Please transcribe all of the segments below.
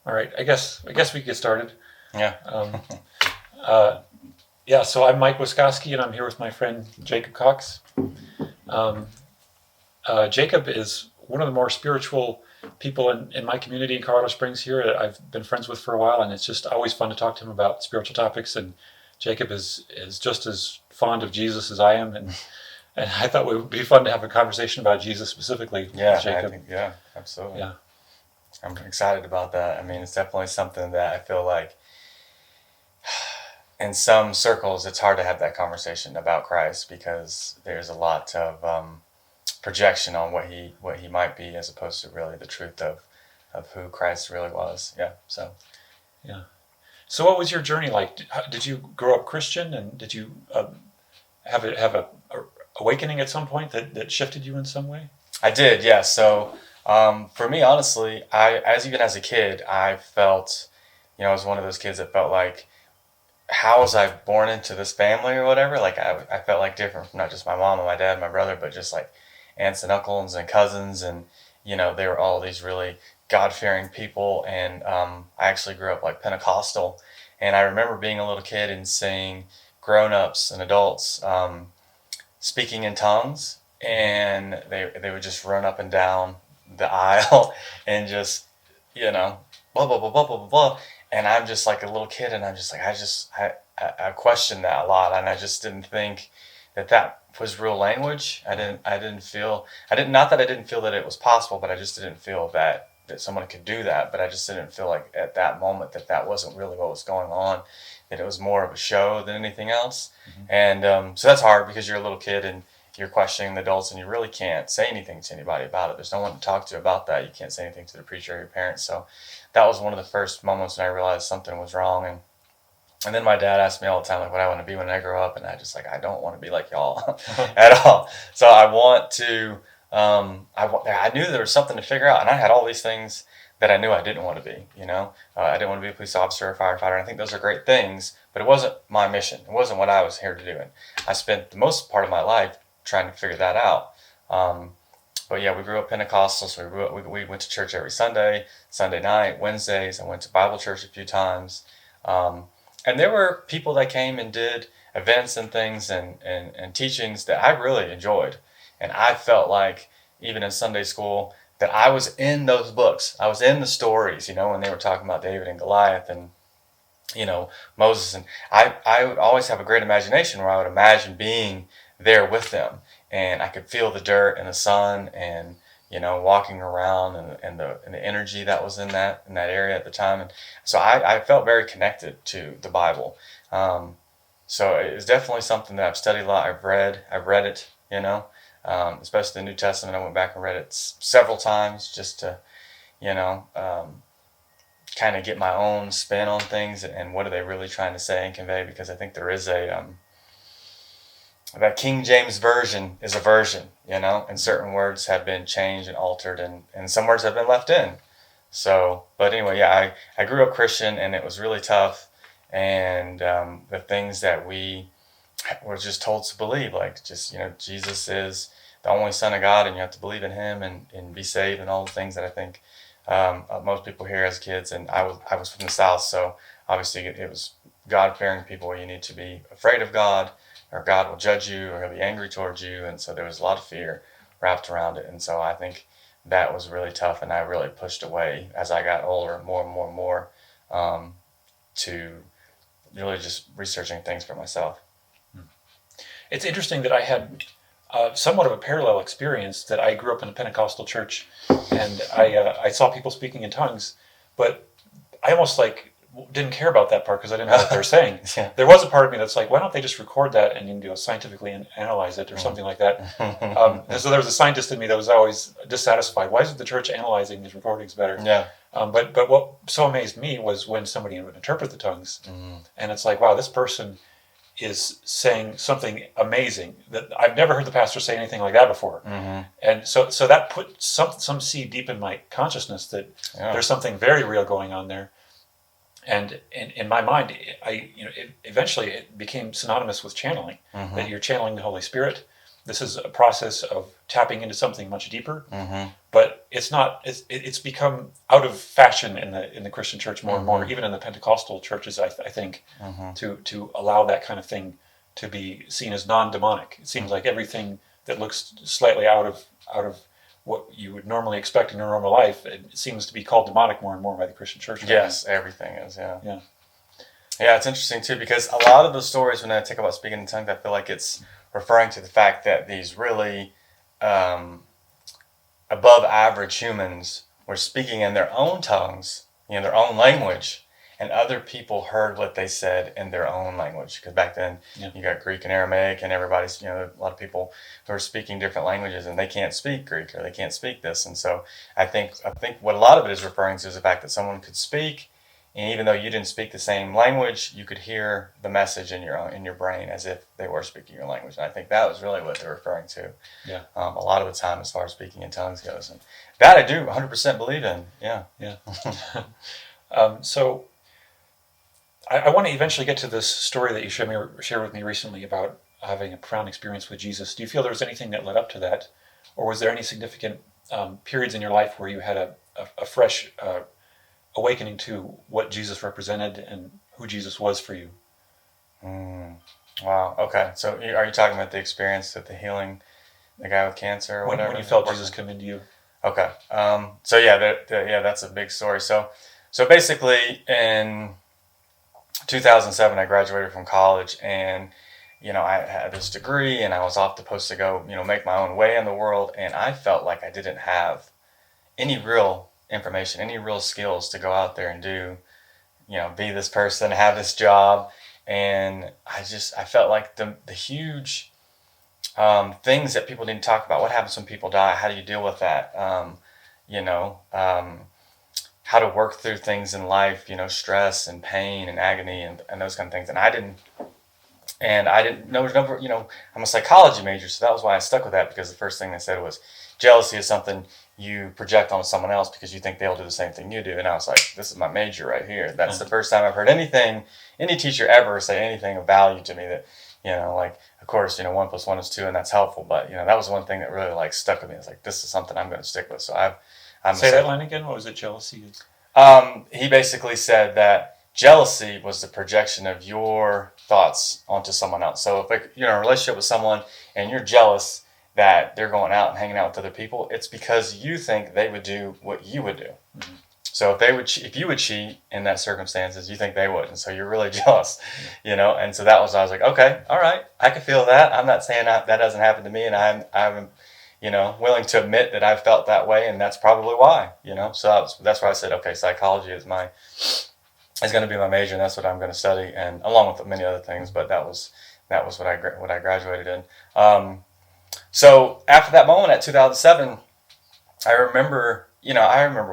All right, I guess we can get started. Yeah. So I'm Mike Waskosky, and I'm here with my friend Jacob Cox. Um, Jacob is one of the more spiritual people in my community in Colorado Springs here that I've been friends with for a while, and it's just always fun to talk to him about spiritual topics. And Jacob is just as fond of Jesus as I am, and I thought it would be fun to have a conversation about Jesus specifically with Jacob. Absolutely. Yeah. I'm excited about that. I mean, it's definitely something that I feel like in some circles it's hard to have that conversation about Christ because there's a lot of projection on what he might be as opposed to really the truth of who Christ really was. Yeah. So what was your journey like? Did you grow up Christian, and did you have a awakening at some point that shifted you in some way? I did, yeah. So for me, honestly, even as a kid, I felt, I was one of those kids that felt like, how was I born into this family or whatever? Like I felt like different from not just my mom and my dad and my brother, but just like aunts and uncles and cousins, and they were all these really God-fearing people. And I actually grew up like Pentecostal, and I remember being a little kid and seeing grown-ups and adults speaking in tongues, and they would just run up and down the aisle and just blah blah blah blah blah blah blah. And I'm just like a little kid, and I'm just like I questioned that a lot, and I just didn't think that was real language. I didn't feel not that I didn't feel that it was possible, but I just didn't feel that someone could do that. But I just didn't feel like at that moment that wasn't really what was going on, that it was more of a show than anything else. Mm-hmm. And so that's hard because you're a little kid and you're questioning the adults, and you really can't say anything to anybody about it. There's no one to talk to about that. You can't say anything to the preacher or your parents. So that was one of the first moments when I realized something was wrong. And then my dad asked me all the time, like, what I want to be when I grow up. And I just like, I don't want to be like y'all at all. So I want to, I knew there was something to figure out. And I had all these things that I knew I didn't want to be, I didn't want to be a police officer or a firefighter. And I think those are great things, but it wasn't my mission. It wasn't what I was here to do. And I spent the most part of my life trying to figure that out. But yeah, we grew up Pentecostal, so we went to church every Sunday night, Wednesdays. I went to Bible church a few times. And there were people that came and did events and things and teachings that I really enjoyed. And I felt like, even in Sunday school, that I was in those books. I was in the stories, when they were talking about David and Goliath and, Moses. And I would always have a great imagination where I would imagine being there with them. And I could feel the dirt and the sun and, walking around and the energy that was in that area at the time. And so I felt very connected to the Bible. So it's definitely something that I've studied a lot. I've read it, especially the New Testament. I went back and read it several times just to, kind of get my own spin on things and what are they really trying to say and convey, because I think there is that King James Version is a version, and certain words have been changed and altered, and some words have been left in. So, but anyway, yeah, I grew up Christian, and it was really tough. And the things that we were just told to believe, like just, Jesus is the only Son of God, and you have to believe in him and be saved, and all the things that I think most people hear as kids. And I was from the South, so obviously it was God-fearing people where you need to be afraid of God, or God will judge you, or he'll be angry towards you. And so there was a lot of fear wrapped around it. And so I think that was really tough, and I really pushed away as I got older, more and more and more, to really just researching things for myself. It's interesting that I had somewhat of a parallel experience, that I grew up in a Pentecostal church, and I saw people speaking in tongues, but I almost didn't care about that part because I didn't know what they were saying. Yeah. There was a part of me that's like, why don't they just record that and scientifically analyze it or something like that? And so there was a scientist in me that was always dissatisfied. Why isn't the church analyzing these recordings better? Yeah. But what so amazed me was when somebody would interpret the tongues, and it's like, wow, this person is saying something amazing that I've never heard the pastor say anything like that before. Mm-hmm. And so that put some seed deep in my consciousness that there's something very real going on there. And in my mind, eventually it became synonymous with channeling, that you're channeling the Holy Spirit. This is a process of tapping into something much deeper. but it's not. It's become out of fashion in the Christian church more and more, even in the Pentecostal churches. I think to allow that kind of thing to be seen as non-demonic. It seems like everything that looks slightly out of what you would normally expect in your normal life, it seems to be called demonic more and more by the Christian church. Yes, everything is. Yeah. Yeah. Yeah, it's interesting too, because a lot of the stories when I talk about speaking in tongues, I feel like it's referring to the fact that these really above average humans were speaking in their own tongues, their own language, and other people heard what they said in their own language. Because back then, you got Greek and Aramaic, and everybody's, a lot of people who are speaking different languages, and they can't speak Greek or they can't speak this. And so I think what a lot of it is referring to is the fact that someone could speak, and even though you didn't speak the same language, you could hear the message in your brain as if they were speaking your language. And I think that was really what they're referring to. Yeah. A lot of the time, as far as speaking in tongues goes, and that I do 100% believe in. Yeah. Yeah. So I want to eventually get to this story that you shared with me recently about having a profound experience with Jesus. Do you feel there was anything that led up to that, or was there any significant periods in your life where you had a fresh awakening to what Jesus represented and who Jesus was for you? Wow. Okay. So are you talking about the experience of the healing, the guy with cancer or whatever? When you felt Jesus come into you? Okay. So yeah, that's a big story. So basically in 2007, I graduated from college, and I had this degree, and I was supposed to go, make my own way in the world, and I felt like I didn't have any real information, any real skills to go out there and do, be this person, have this job. And I felt like the huge things that people didn't talk about. What happens when people die? How do you deal with that? How to work through things in life, stress and pain and agony and those kind of things. And I didn't know, I'm a psychology major, so that was why I stuck with that, because the first thing they said was jealousy is something you project on someone else because you think they'll do the same thing you do. And I was like, this is my major right here. That's the first time I've heard any teacher ever say anything of value to me that, of course, 1 + 1 is 2, and that's helpful. But, that was one thing that really stuck with me. It's like, this is something I'm going to stick with. So I'm Say that line again. What was it? Jealousy is? He basically said that jealousy was the projection of your thoughts onto someone else. So if you're in a relationship with someone and you're jealous that they're going out and hanging out with other people, it's because you think they would do what you would do. Mm-hmm. So if you would cheat in that circumstances, you think they would, and so you're really jealous, And so I was like, okay, all right, I can feel that. I'm not saying that doesn't happen to me, and I'm willing to admit that I've felt that way, and that's probably why, So that's why I said, okay, psychology is going to be my major, and that's what I'm going to study, and along with many other things. But that was what I graduated in. So after that moment at 2007, I remember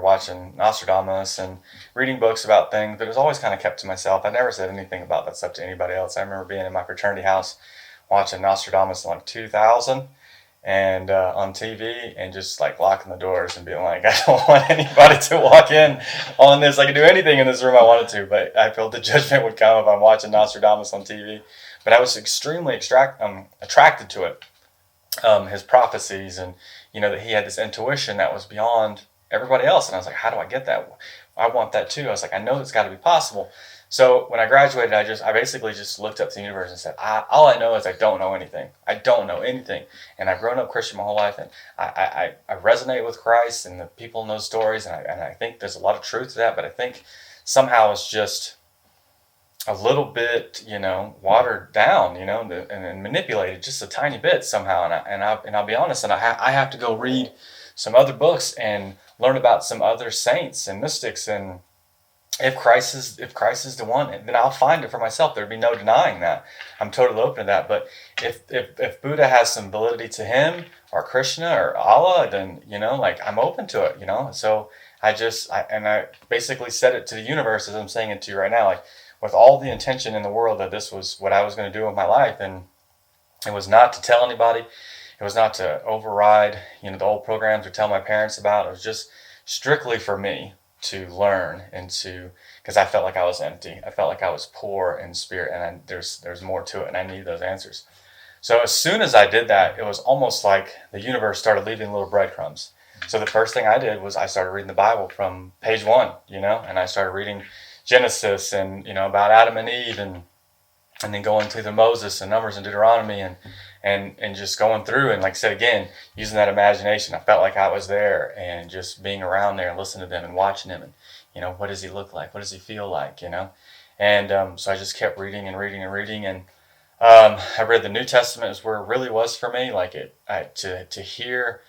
watching Nostradamus and reading books about things, but it was always kind of kept to myself. I never said anything about that stuff to anybody else. I remember being in my fraternity house watching Nostradamus in 2000 and on TV, and just locking the doors and being like, I don't want anybody to walk in on this. I could do anything in this room I wanted to, but I felt the judgment would come if I'm watching Nostradamus on TV. But I was extremely attracted to it. His prophecies, and that he had this intuition that was beyond everybody else, and I was like, how do I get that? I want that too. I was like, I know it's got to be possible. So when I graduated, I basically just looked up to the universe and said, all I know is I don't know anything. I don't know anything, and I've grown up Christian my whole life, and I resonate with Christ and the people in those stories, and I think there's a lot of truth to that, but I think somehow it's just a little bit, watered down, and manipulated just a tiny bit somehow. And I'll be honest, and I have to go read some other books and learn about some other saints and mystics. And if Christ is the one, then I'll find it for myself. There'd be no denying that. I'm totally open to that. But if Buddha has some validity to him, or Krishna or Allah, then I'm open to it. So I basically said it to the universe as I'm saying it to you right now, with all the intention in the world that this was what I was going to do with my life. And it was not to tell anybody. It was not to override, the old programs or tell my parents about. It was just strictly for me to learn because I felt like I was empty. I felt like I was poor in spirit, and there's more to it, and I need those answers. So as soon as I did that, it was almost like the universe started leaving little breadcrumbs. So the first thing I did was I started reading the Bible from page 1, and I started reading Genesis and, about Adam and Eve, and then going through the Moses and Numbers and Deuteronomy, and just going through, and like I said again, using that imagination. I felt like I was there, and just being around there and listening to them and watching them, and what does he look like? What does he feel like? And so I just kept reading and reading and reading, and I read the New Testament is where it really was for me. Like to hear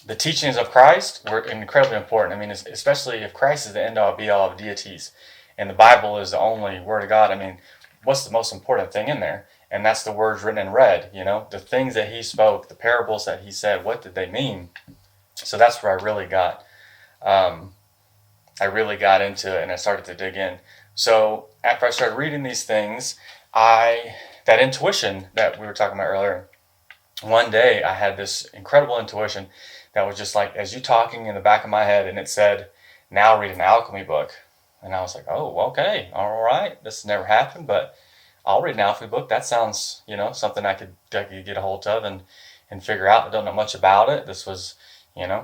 the teachings of Christ were incredibly important. I mean, especially if Christ is the end all be all of deities, and the Bible is the only Word of God. I mean, what's the most important thing in there? And that's the words written in red. The things that he spoke, the parables that he said. What did they mean? So that's where I really got into it, and I started to dig in. So after I started reading these things, that intuition that we were talking about earlier, one day I had this incredible intuition that was just like, as you talking in the back of my head, and it said, now read an alchemy book. And I was like, oh, okay, all right. This has never happened, but I'll read an alchemy book. That sounds, something I could get a hold of and figure out. I don't know much about it. This was,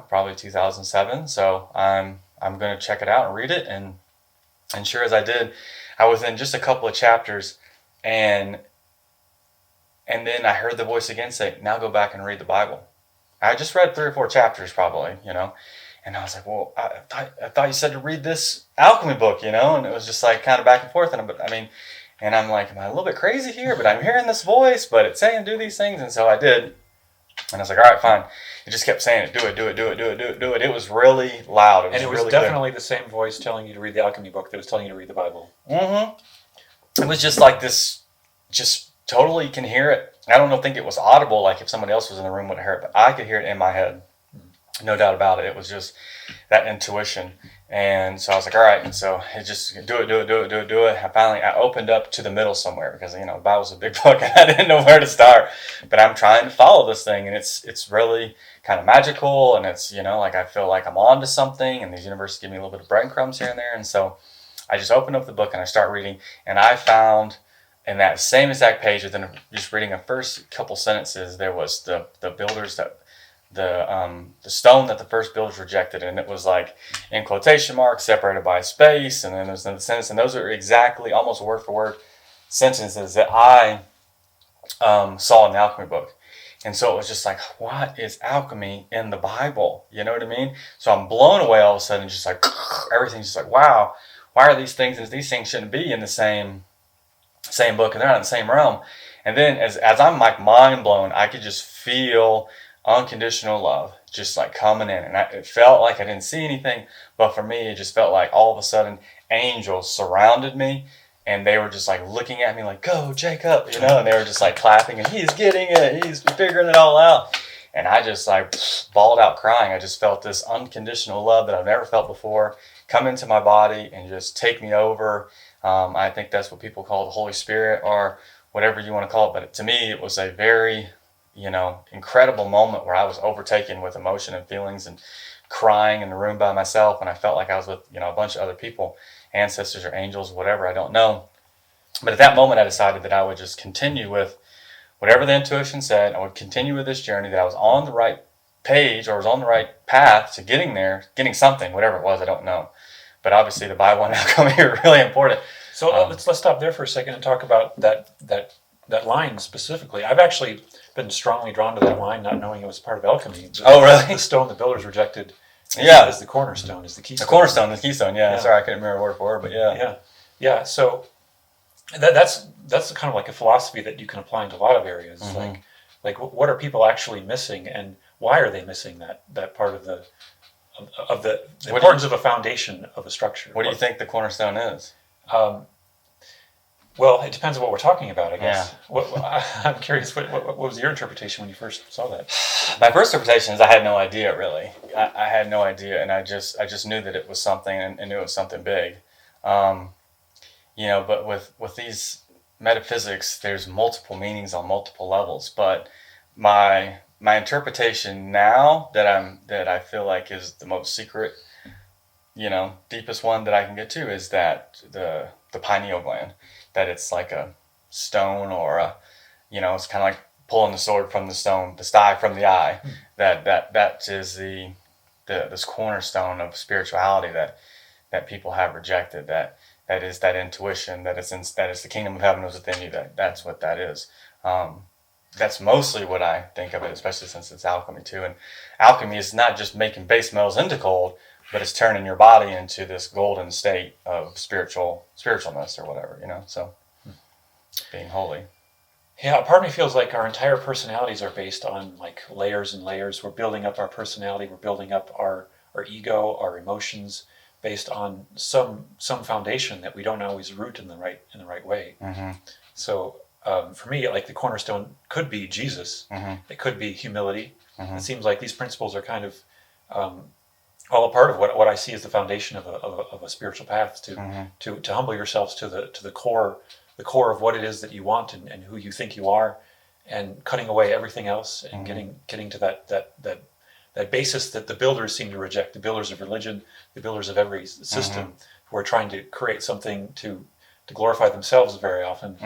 probably 2007. So I'm going to check it out and read it. And sure as I did, I was in just a couple of chapters, and then I heard the voice again say, now go back and read the Bible. I just read 3 or 4 chapters probably, and I was like, well, I thought you said to read this alchemy book, and it was just like kind of back and forth. And I'm like, am I a little bit crazy here? But I'm hearing this voice, but it's saying do these things. And so I did. And I was like, all right, fine. It just kept saying it. Do it, do it, do it, do it, do it, do it. It was really loud. And it was really definitely the same voice telling you to read the alchemy book that was telling you to read the Bible. Mm-hmm. It was just like this, just totally, you can hear it. I don't think it was audible, like if somebody else was in the room would hear it, but I could hear it in my head. No doubt about it. It was just that intuition. And so I was like, all right. And so it just do it. I opened up to the middle somewhere because, the Bible's a big book and I didn't know where to start. But I'm trying to follow this thing, and it's really kind of magical, and it's, like I feel like I'm on to something, and these universes give me a little bit of breadcrumbs here and there. And so I just opened up the book and I start reading, and I found in that same exact page, within just reading the first couple sentences, there was the builders that the stone that the first builders rejected, and it was like in quotation marks separated by space, and then there's another sentence, and those are exactly almost word for word sentences that I saw in the alchemy book. And so it was just like, what is alchemy in the Bible? You know what I mean? So I'm blown away all of a sudden, just like everything's just like, wow, why are these things, and these things shouldn't be in the same book, and they're not in the same realm. And then as I'm like mind blown, I could just feel unconditional love just like coming in, and it felt like I didn't see anything, but for me it just felt like all of a sudden angels surrounded me, and they were just like looking at me like, go Jacob, and they were just like clapping, and he's getting it, he's figuring it all out. And I just like bawled out crying. I just felt this unconditional love that I've never felt before come into my body and just take me over. I think that's what people call the Holy Spirit, or whatever you want to call it. But to me, it was a very, incredible moment where I was overtaken with emotion and feelings and crying in the room by myself. And I felt like I was with, a bunch of other people, ancestors or angels, whatever, I don't know. But at that moment, I decided that I would just continue with whatever the intuition said. I would continue with this journey, that I was on the right page, or was on the right path to getting there, getting something, whatever it was, I don't know. But obviously the Bible and alchemy are really important. So let's stop there for a second and talk about that line specifically. I've actually been strongly drawn to that line, not knowing it was part of alchemy. Oh, really? The stone the builders rejected as the cornerstone, as the keystone. The keystone, yeah. Sorry, I couldn't remember word for word, but yeah. Yeah, so that's kind of like a philosophy that you can apply into a lot of areas. Mm-hmm. Like what are people actually missing, and why are they missing that part of the importance of a foundation of a structure? What do you think the cornerstone is? Well, it depends on what we're talking about, I guess. Yeah. I'm curious, what was your interpretation when you first saw that? My first interpretation is I had no idea, really. I had no idea, and I just knew that it was something, and knew it was something big. But with these metaphysics, there's multiple meanings on multiple levels. But my interpretation now that I feel like is the most secret, deepest one that I can get to, is that the pineal gland, that it's like a stone, or it's kind of like pulling the sword from the stone, the sty from the eye. That is this cornerstone of spirituality that people have rejected. That is that intuition. That is the kingdom of heaven is within you. That's what that is. That's mostly what I think of it, especially since it's alchemy too. And alchemy is not just making base metals into gold, but it's turning your body into this golden state of spiritualness or whatever, So being holy. Yeah, part of me feels like our entire personalities are based on like layers and layers. We're building up our personality. We're building up our ego, our emotions, based on some foundation that we don't always root in the right way. Mm-hmm. So for me, like the cornerstone could be Jesus. Mm-hmm. It could be humility. Mm-hmm. It seems like these principles are kind of all a part of what I see as the foundation of a spiritual path to humble yourselves to the core of what it is that you want and who you think you are, and cutting away everything else and getting to that basis that the builders seem to reject, the builders of religion, the builders of every system, who are trying to create something to glorify themselves very often.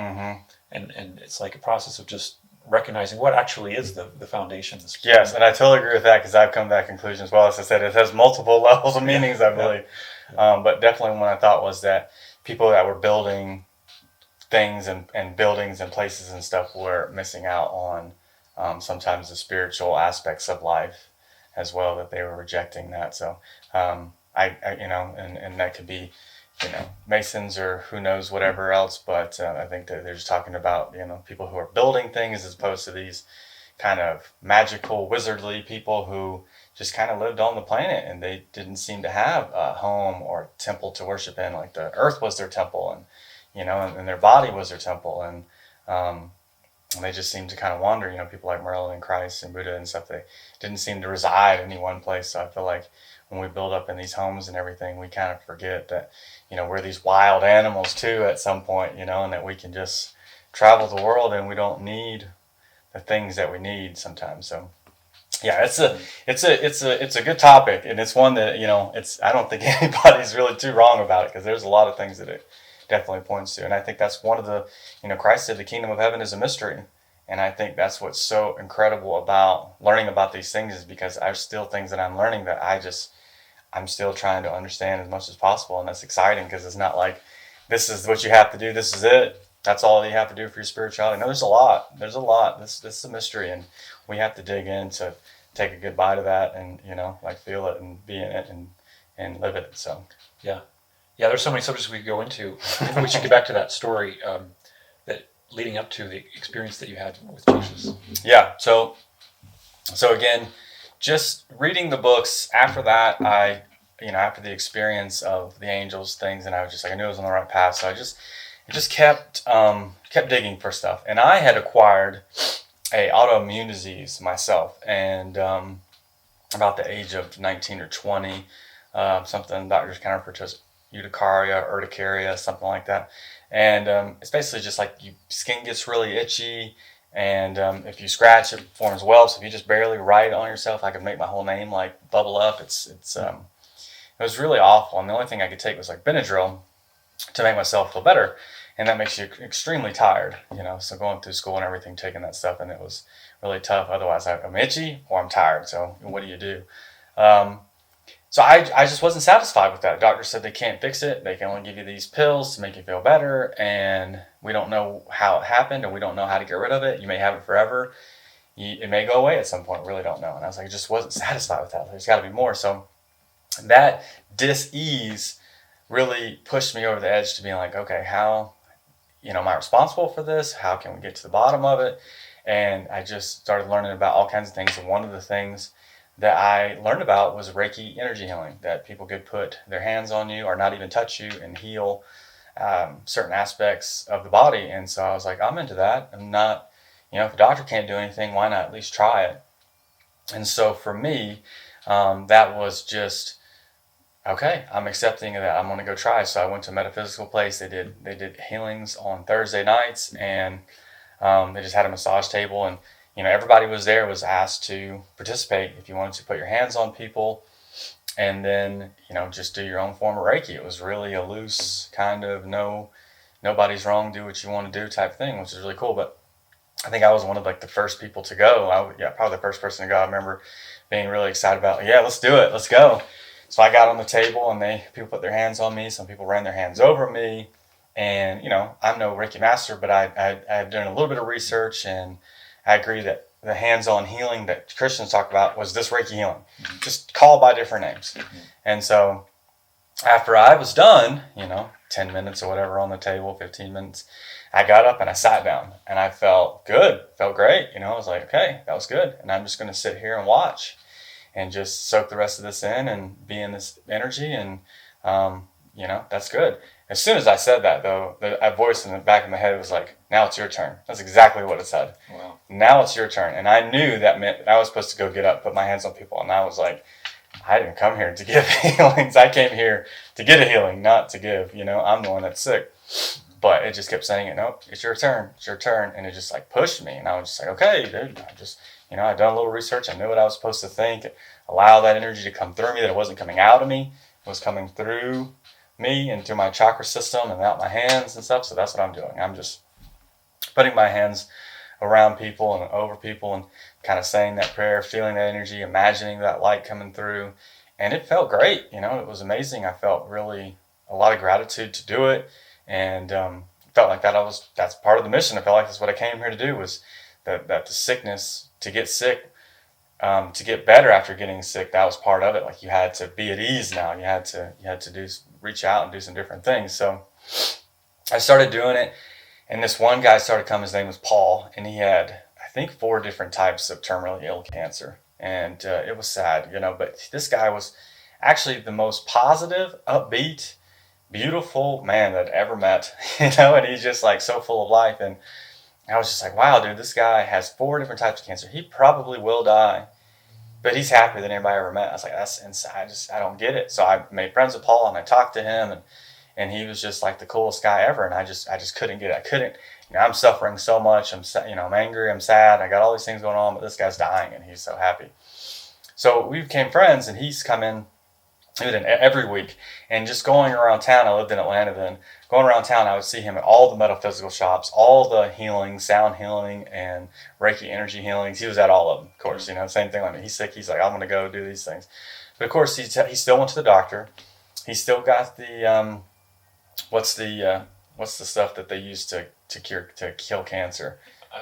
And it's like a process of just recognizing what actually is the foundation. Yes, and I totally agree with that, because I've come to that conclusion as well. As I said, it has multiple levels of meanings, I believe. But definitely one I thought was that people that were building things and buildings and places and stuff were missing out on sometimes the spiritual aspects of life as well, that they were rejecting that. So I and that could be Masons or who knows whatever else, but I think that they're just talking about people who are building things as opposed to these kind of magical wizardly people who just kind of lived on the planet, and they didn't seem to have a home or a temple to worship in. Like the earth was their temple, and and their body was their temple, and they just seemed to kind of wander. People like Merlin and Christ and Buddha and stuff, they didn't seem to reside in any one place. So I feel like when we build up in these homes and everything, we kind of forget that we're these wild animals too at some point, and that we can just travel the world and we don't need the things that we need sometimes. So yeah, it's a good topic, and it's one that I don't think anybody's really too wrong about it, because there's a lot of things that it definitely points to. And I think that's one of the, Christ said the kingdom of heaven is a mystery. And I think that's what's so incredible about learning about these things, is because there's still things that I'm learning that I'm still trying to understand as much as possible. And that's exciting, because it's not like this is what you have to do, this is it, that's all you have to do for your spirituality. No, there's a lot. This is a mystery, and we have to dig in to take a good bite of that, and feel it and be in it and live it. So yeah, there's so many subjects we could go into. Maybe we should get back to that story that leading up to the experience that you had with Jesus. Yeah. So again, just reading the books. After that, after the experience of the angels things, and I was just like, I knew I was on the right path. So I just kept digging for stuff. And I had acquired a autoimmune disease myself, and about the age of 19 or 20, something doctors kind of refer to as urticaria, something like that. And it's basically just like your skin gets really itchy, and if you scratch, it forms whelps. If you just barely write on yourself, I could make my whole name like bubble up. It was really awful, and the only thing I could take was like Benadryl to make myself feel better, and that makes you extremely tired, so going through school and everything, taking that stuff, and it was really tough. Otherwise, I'm itchy or I'm tired, so what do you do? So I just wasn't satisfied with that. The doctor said they can't fix it. They can only give you these pills to make you feel better, and we don't know how it happened, and we don't know how to get rid of it. You may have it forever. It may go away at some point. We really don't know. And I was like, I just wasn't satisfied with that. There's got to be more. So that dis-ease really pushed me over the edge to being like, okay, how am I responsible for this? How can we get to the bottom of it? And I just started learning about all kinds of things. And one of the things that I learned about was Reiki energy healing, that people could put their hands on you or not even touch you and heal certain aspects of the body. And so I was like, I'm into that. I'm not, if the doctor can't do anything, why not at least try it? And so for me, that was just, okay, I'm accepting of that. I'm going to go try. So I went to a metaphysical place. They did healings on Thursday nights, and they just had a massage table, and everybody was asked to participate. If you wanted to put your hands on people and then, just do your own form of Reiki. It was really a loose kind of nobody's wrong, do what you want to do type thing, which is really cool. But I think I was one of like the first people to go. Probably the first person to go. I remember being really excited about, yeah, let's do it, let's go. So I got on the table, and people put their hands on me. Some people ran their hands over me, and I'm no Reiki master, but I've done a little bit of research, and I agree that the hands-on healing that Christians talk about was this Reiki healing, just called by different names. And so after I was done, 10 minutes or whatever on the table, 15 minutes, I got up and I sat down, and I felt good, felt great. I was like, okay, that was good. And I'm just going to sit here and watch and just soak the rest of this in and be in this energy. And, that's good. As soon as I said that, though, a voice in the back of my head was like, now it's your turn. That's exactly what it said. Wow. Now it's your turn. And I knew that meant that I was supposed to go get up, put my hands on people. And I was like, I didn't come here to give healings. I came here to get a healing, not to give. I'm the one that's sick. But it just kept saying it. Nope, it's your turn. It's your turn. And it just like pushed me. And I was just like, okay, dude, I'd done a little research. I knew what I was supposed to think. Allow that energy to come through me, that it wasn't coming out of me. It was coming through me and through my chakra system and out my hands and stuff. So that's what I'm doing. I'm just putting my hands around people and over people and kind of saying that prayer, feeling that energy, imagining that light coming through. And it felt great. It was amazing. I felt really a lot of gratitude to do it. And felt like that's part of the mission. I felt like that's what I came here to do, was that the sickness, to get sick, to get better after getting sick, that was part of it. Like, you had to be at ease now. You had to reach out and do some different things. So I started doing it, and this one guy started coming. His name was Paul, and he had, I think, 4 different types of terminally ill cancer. And it was sad, but this guy was actually the most positive, upbeat, beautiful man that I'd ever met, and he's just like so full of life. And I was just like, wow, dude, this guy has 4 different types of cancer. He probably will die, but he's happier than anybody I ever met. I was like, that's insane. I don't get it. So I made friends with Paul, and I talked to him, and he was just like the coolest guy ever. And I just couldn't get it. I couldn't, I'm suffering so much. I'm angry. I'm sad. I got all these things going on, but this guy's dying, and he's so happy. So we became friends, and he's come in every week, and just going around town. I lived in Atlanta then. Going around town, I would see him at all the metaphysical shops, all the healing, sound healing, and Reiki energy healings. He was at all of them, of course. Same thing like me. He's sick. He's like, I'm going to go do these things. But of course, he still went to the doctor. He still got the what's the stuff that they use to kill cancer,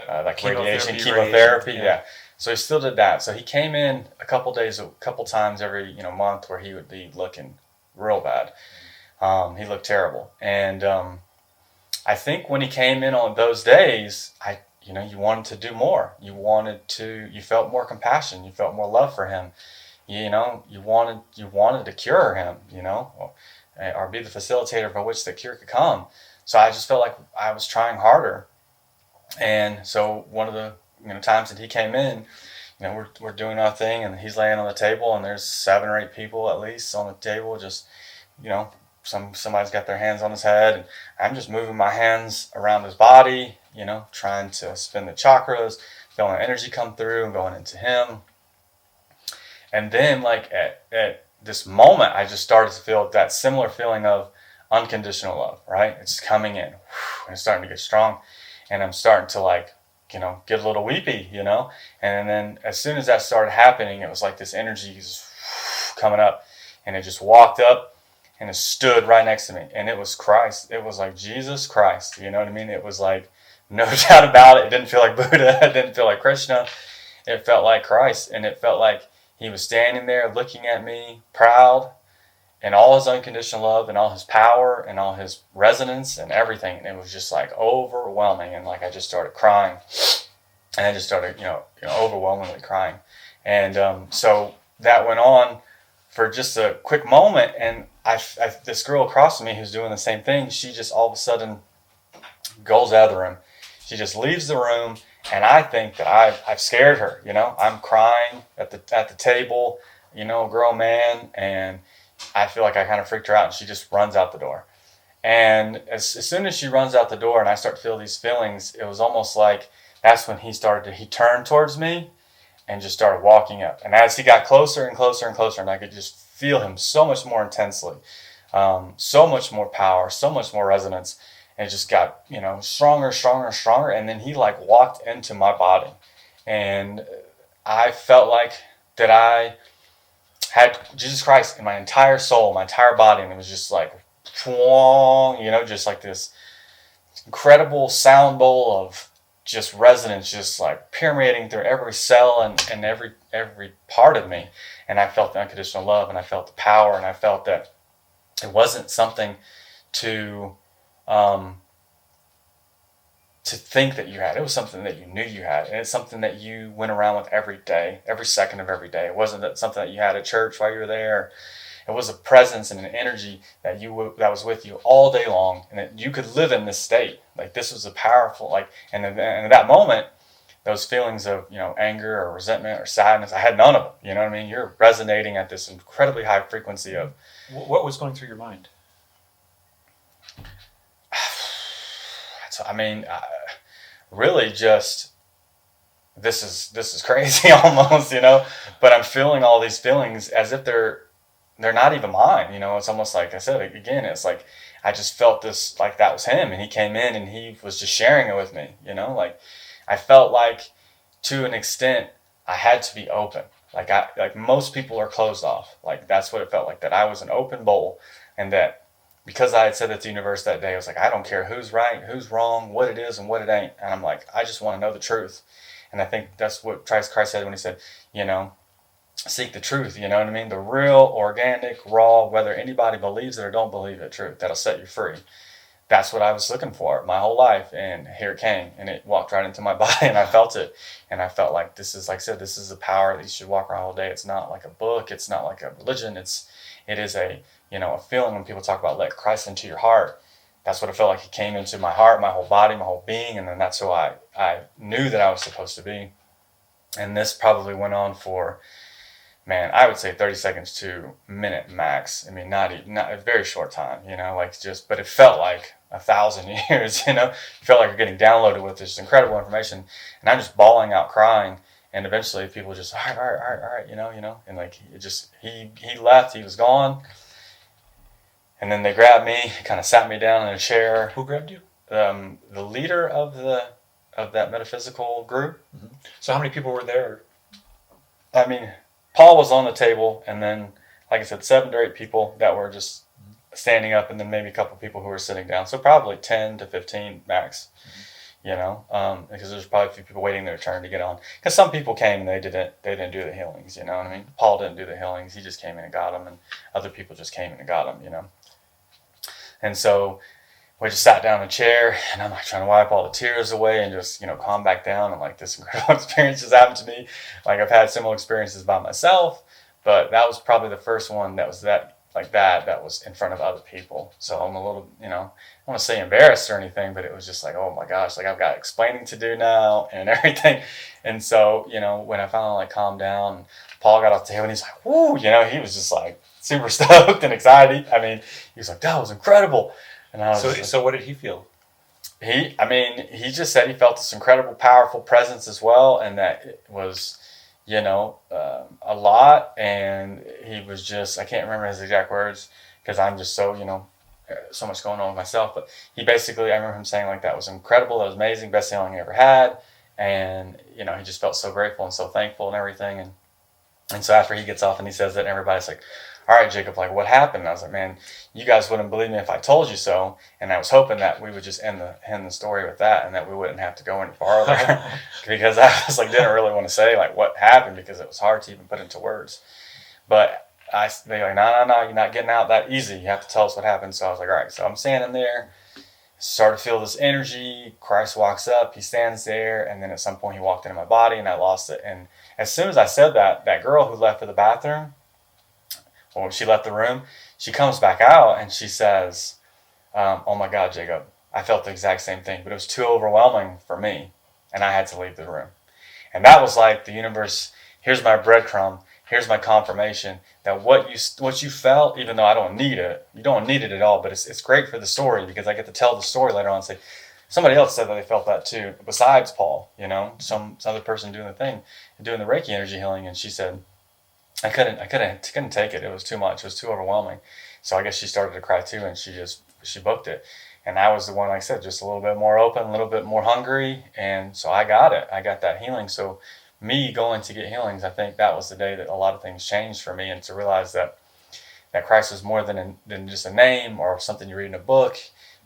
like radiation, chemotherapy. Yeah. So he still did that. So he came in a couple times every month, where he would be looking real bad. He looked terrible. And I think when he came in on those days, you wanted to do more. You felt more compassion. You felt more love for him. You wanted to cure him, or be the facilitator by which the cure could come. So I just felt like I was trying harder. And so one of the times that he came in, we're doing our thing, and he's laying on the table, and there's 7 or 8 people at least on the table, just somebody's got their hands on his head, and I'm just moving my hands around his body, trying to spin the chakras, feeling energy come through and going into him. And then, like, at this moment, I just started to feel that similar feeling of unconditional love, right? It's coming in, and it's starting to get strong, and I'm starting to get a little weepy, and then as soon as that started happening, it was like this energy just coming up, and it just walked up, and it stood right next to me, and it was Christ. It was like Jesus Christ, you know what I mean? It was like, no doubt about it. It didn't feel like Buddha. It didn't feel like Krishna. It felt like Christ, and it felt like he was standing there looking at me, proud, and all his unconditional love and all his power and all his resonance and everything. And it was just like overwhelming. And like, I just started crying, and I just started, overwhelmingly crying. And so that went on for just a quick moment. And this girl across from me who's doing the same thing, she just all of a sudden goes out of the room. She just leaves the room. And I think that I've scared her, I'm crying at the table, a grown man, and I feel like I kind of freaked her out, and she just runs out the door. And as soon as she runs out the door and I start to feel these feelings, it was almost like that's when he turned towards me and just started walking up. And as he got closer and closer and closer, and I could just feel him so much more intensely, so much more power, so much more resonance. and it just got, stronger, stronger, stronger. And then he like walked into my body, and I felt like that I had Jesus Christ in my entire soul, my entire body, and it was just like, just like this incredible sound bowl of just resonance, just like permeating through every cell and every part of me. And I felt the unconditional love, and I felt the power, and I felt that it wasn't something to think that you had. It was something that you knew you had, and it's something that you went around with every day, every second of every day. It wasn't something that you had at church while you were there. It was a presence and an energy that that was with you all day long, and that you could live in this state. Like, this was a powerful, and at that moment, those feelings of, anger or resentment or sadness, I had none of them. You know what I mean? You're resonating at this incredibly high frequency of. What was going through your mind? So, really just, this is crazy almost, but I'm feeling all these feelings as if they're not even mine. It's almost like I said, again, it's like, I just felt this, like that was him, and he came in and he was just sharing it with me, like I felt like, to an extent, I had to be open. Like most people are closed off. Like, that's what it felt like, that I was an open bowl, and that because I had said that to the universe that day, I was like, I don't care who's right, who's wrong, what it is and what it ain't. And I'm like, I just want to know the truth. And I think that's what Christ said when he said, seek the truth, you know what I mean? The real, organic, raw, whether anybody believes it or don't believe it, truth that'll set you free. That's what I was looking for my whole life, and here it came, and it walked right into my body, and I felt it, and I felt like, this is, like I said, this is a power that you should walk around all day. It's not like a book, it's not like a religion, it is a feeling. When people talk about let Christ into your heart, that's what it felt like. He came into my heart, my whole body, my whole being, and then that's who I knew that I was supposed to be. And this probably went on for, man, I would say 30 seconds to a minute max. Not a very short time, but it felt like 1,000 years, It felt like you're getting downloaded with this incredible information, and I'm just bawling out, crying, and eventually people just, all right, and like, it just, he left, he was gone, and then they grabbed me, kind of sat me down in a chair. Who grabbed you? The leader of that metaphysical group. Mm-hmm. So how many people were there? Paul was on the table, and then, like I said, 7 to 8 people that were just standing up, and then maybe a couple people who were sitting down. So probably 10 to 15 max, because there's probably a few people waiting their turn to get on. Because some people came and they didn't do the healings, you know what I mean? Paul didn't do the healings. He just came in and got them, and other people just came in and got them, And so we just sat down in a chair, and I'm like trying to wipe all the tears away and just, calm back down. And like, this incredible experience just happened to me. Like, I've had similar experiences by myself, but that was probably the first one that was that was in front of other people. So I'm a little, I don't want to say embarrassed or anything, but it was just like, oh my gosh, like, I've got explaining to do now and everything. And so, when I finally like calmed down, Paul got off the table and he's like, woo, he was just like super stoked and excited. He was like, that was incredible. And I was so what did he feel? He just said he felt this incredible, powerful presence as well, and that it was, a lot. And he was just, I can't remember his exact words because I'm just so, so much going on with myself. But he basically, I remember him saying like, that was incredible, that was amazing, best healing I ever had. And, he just felt so grateful and so thankful and everything. And so after he gets off and he says that, everybody's like, all right, Jacob, like, what happened? And I was like, man, you guys wouldn't believe me if I told you so. And I was hoping that we would just end the story with that, and that we wouldn't have to go any farther because I was like, didn't really want to say like what happened, because it was hard to even put into words. But they're like, no, you're not getting out that easy. You have to tell us what happened. So I was like, all right. So I'm standing there, started to feel this energy. Christ walks up, he stands there, and then at some point he walked into my body, and I lost it. And as soon as I said that, that girl who left for the bathroom, when she left the room, she comes back out and she says, oh my God, Jacob, I felt the exact same thing, but it was too overwhelming for me, and I had to leave the room. And that was like the universe, here's my breadcrumb, here's my confirmation that what you felt, even though I don't need it, you don't need it at all, but it's great for the story, because I get to tell the story later on and say, somebody else said that they felt that too, besides Paul, some other person doing the Reiki energy healing, and she said, I couldn't take it. It was too much. It was too overwhelming. So I guess she started to cry too, and she booked it. And I was the one, like I said, just a little bit more open, a little bit more hungry. And so I got it. I got that healing. So me going to get healings, I think that was the day that a lot of things changed for me, and to realize that Christ was more than just a name or something you read in a book,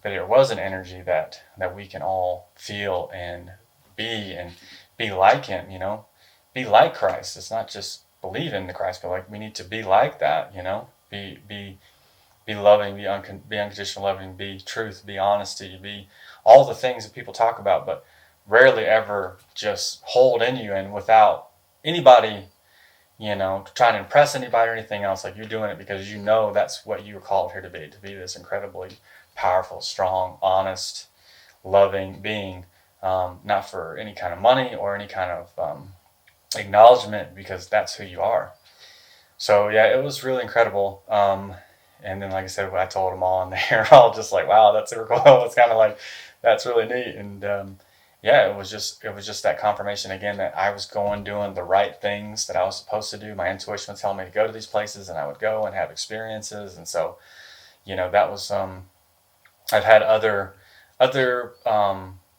but it was an energy that we can all feel and be like him, be like Christ. It's not just believe in the Christ, but like we need to be like that, be loving, be unconditional loving, be truth, be honesty, be all the things that people talk about, but rarely ever just hold in you and without anybody, trying to impress anybody or anything else. Like, you're doing it because that's what you were called here to be this incredibly powerful, strong, honest, loving being, not for any kind of money or any kind of acknowledgement, because that's who you are. So yeah, it was really incredible. And then, like I said, when I told them all, and they're all just like, "Wow, that's super cool." It's kind of like, that's really neat. And yeah, it was just that confirmation again that I was doing the right things that I was supposed to do. My intuition was telling me to go to these places, and I would go and have experiences. And so, that was I've had other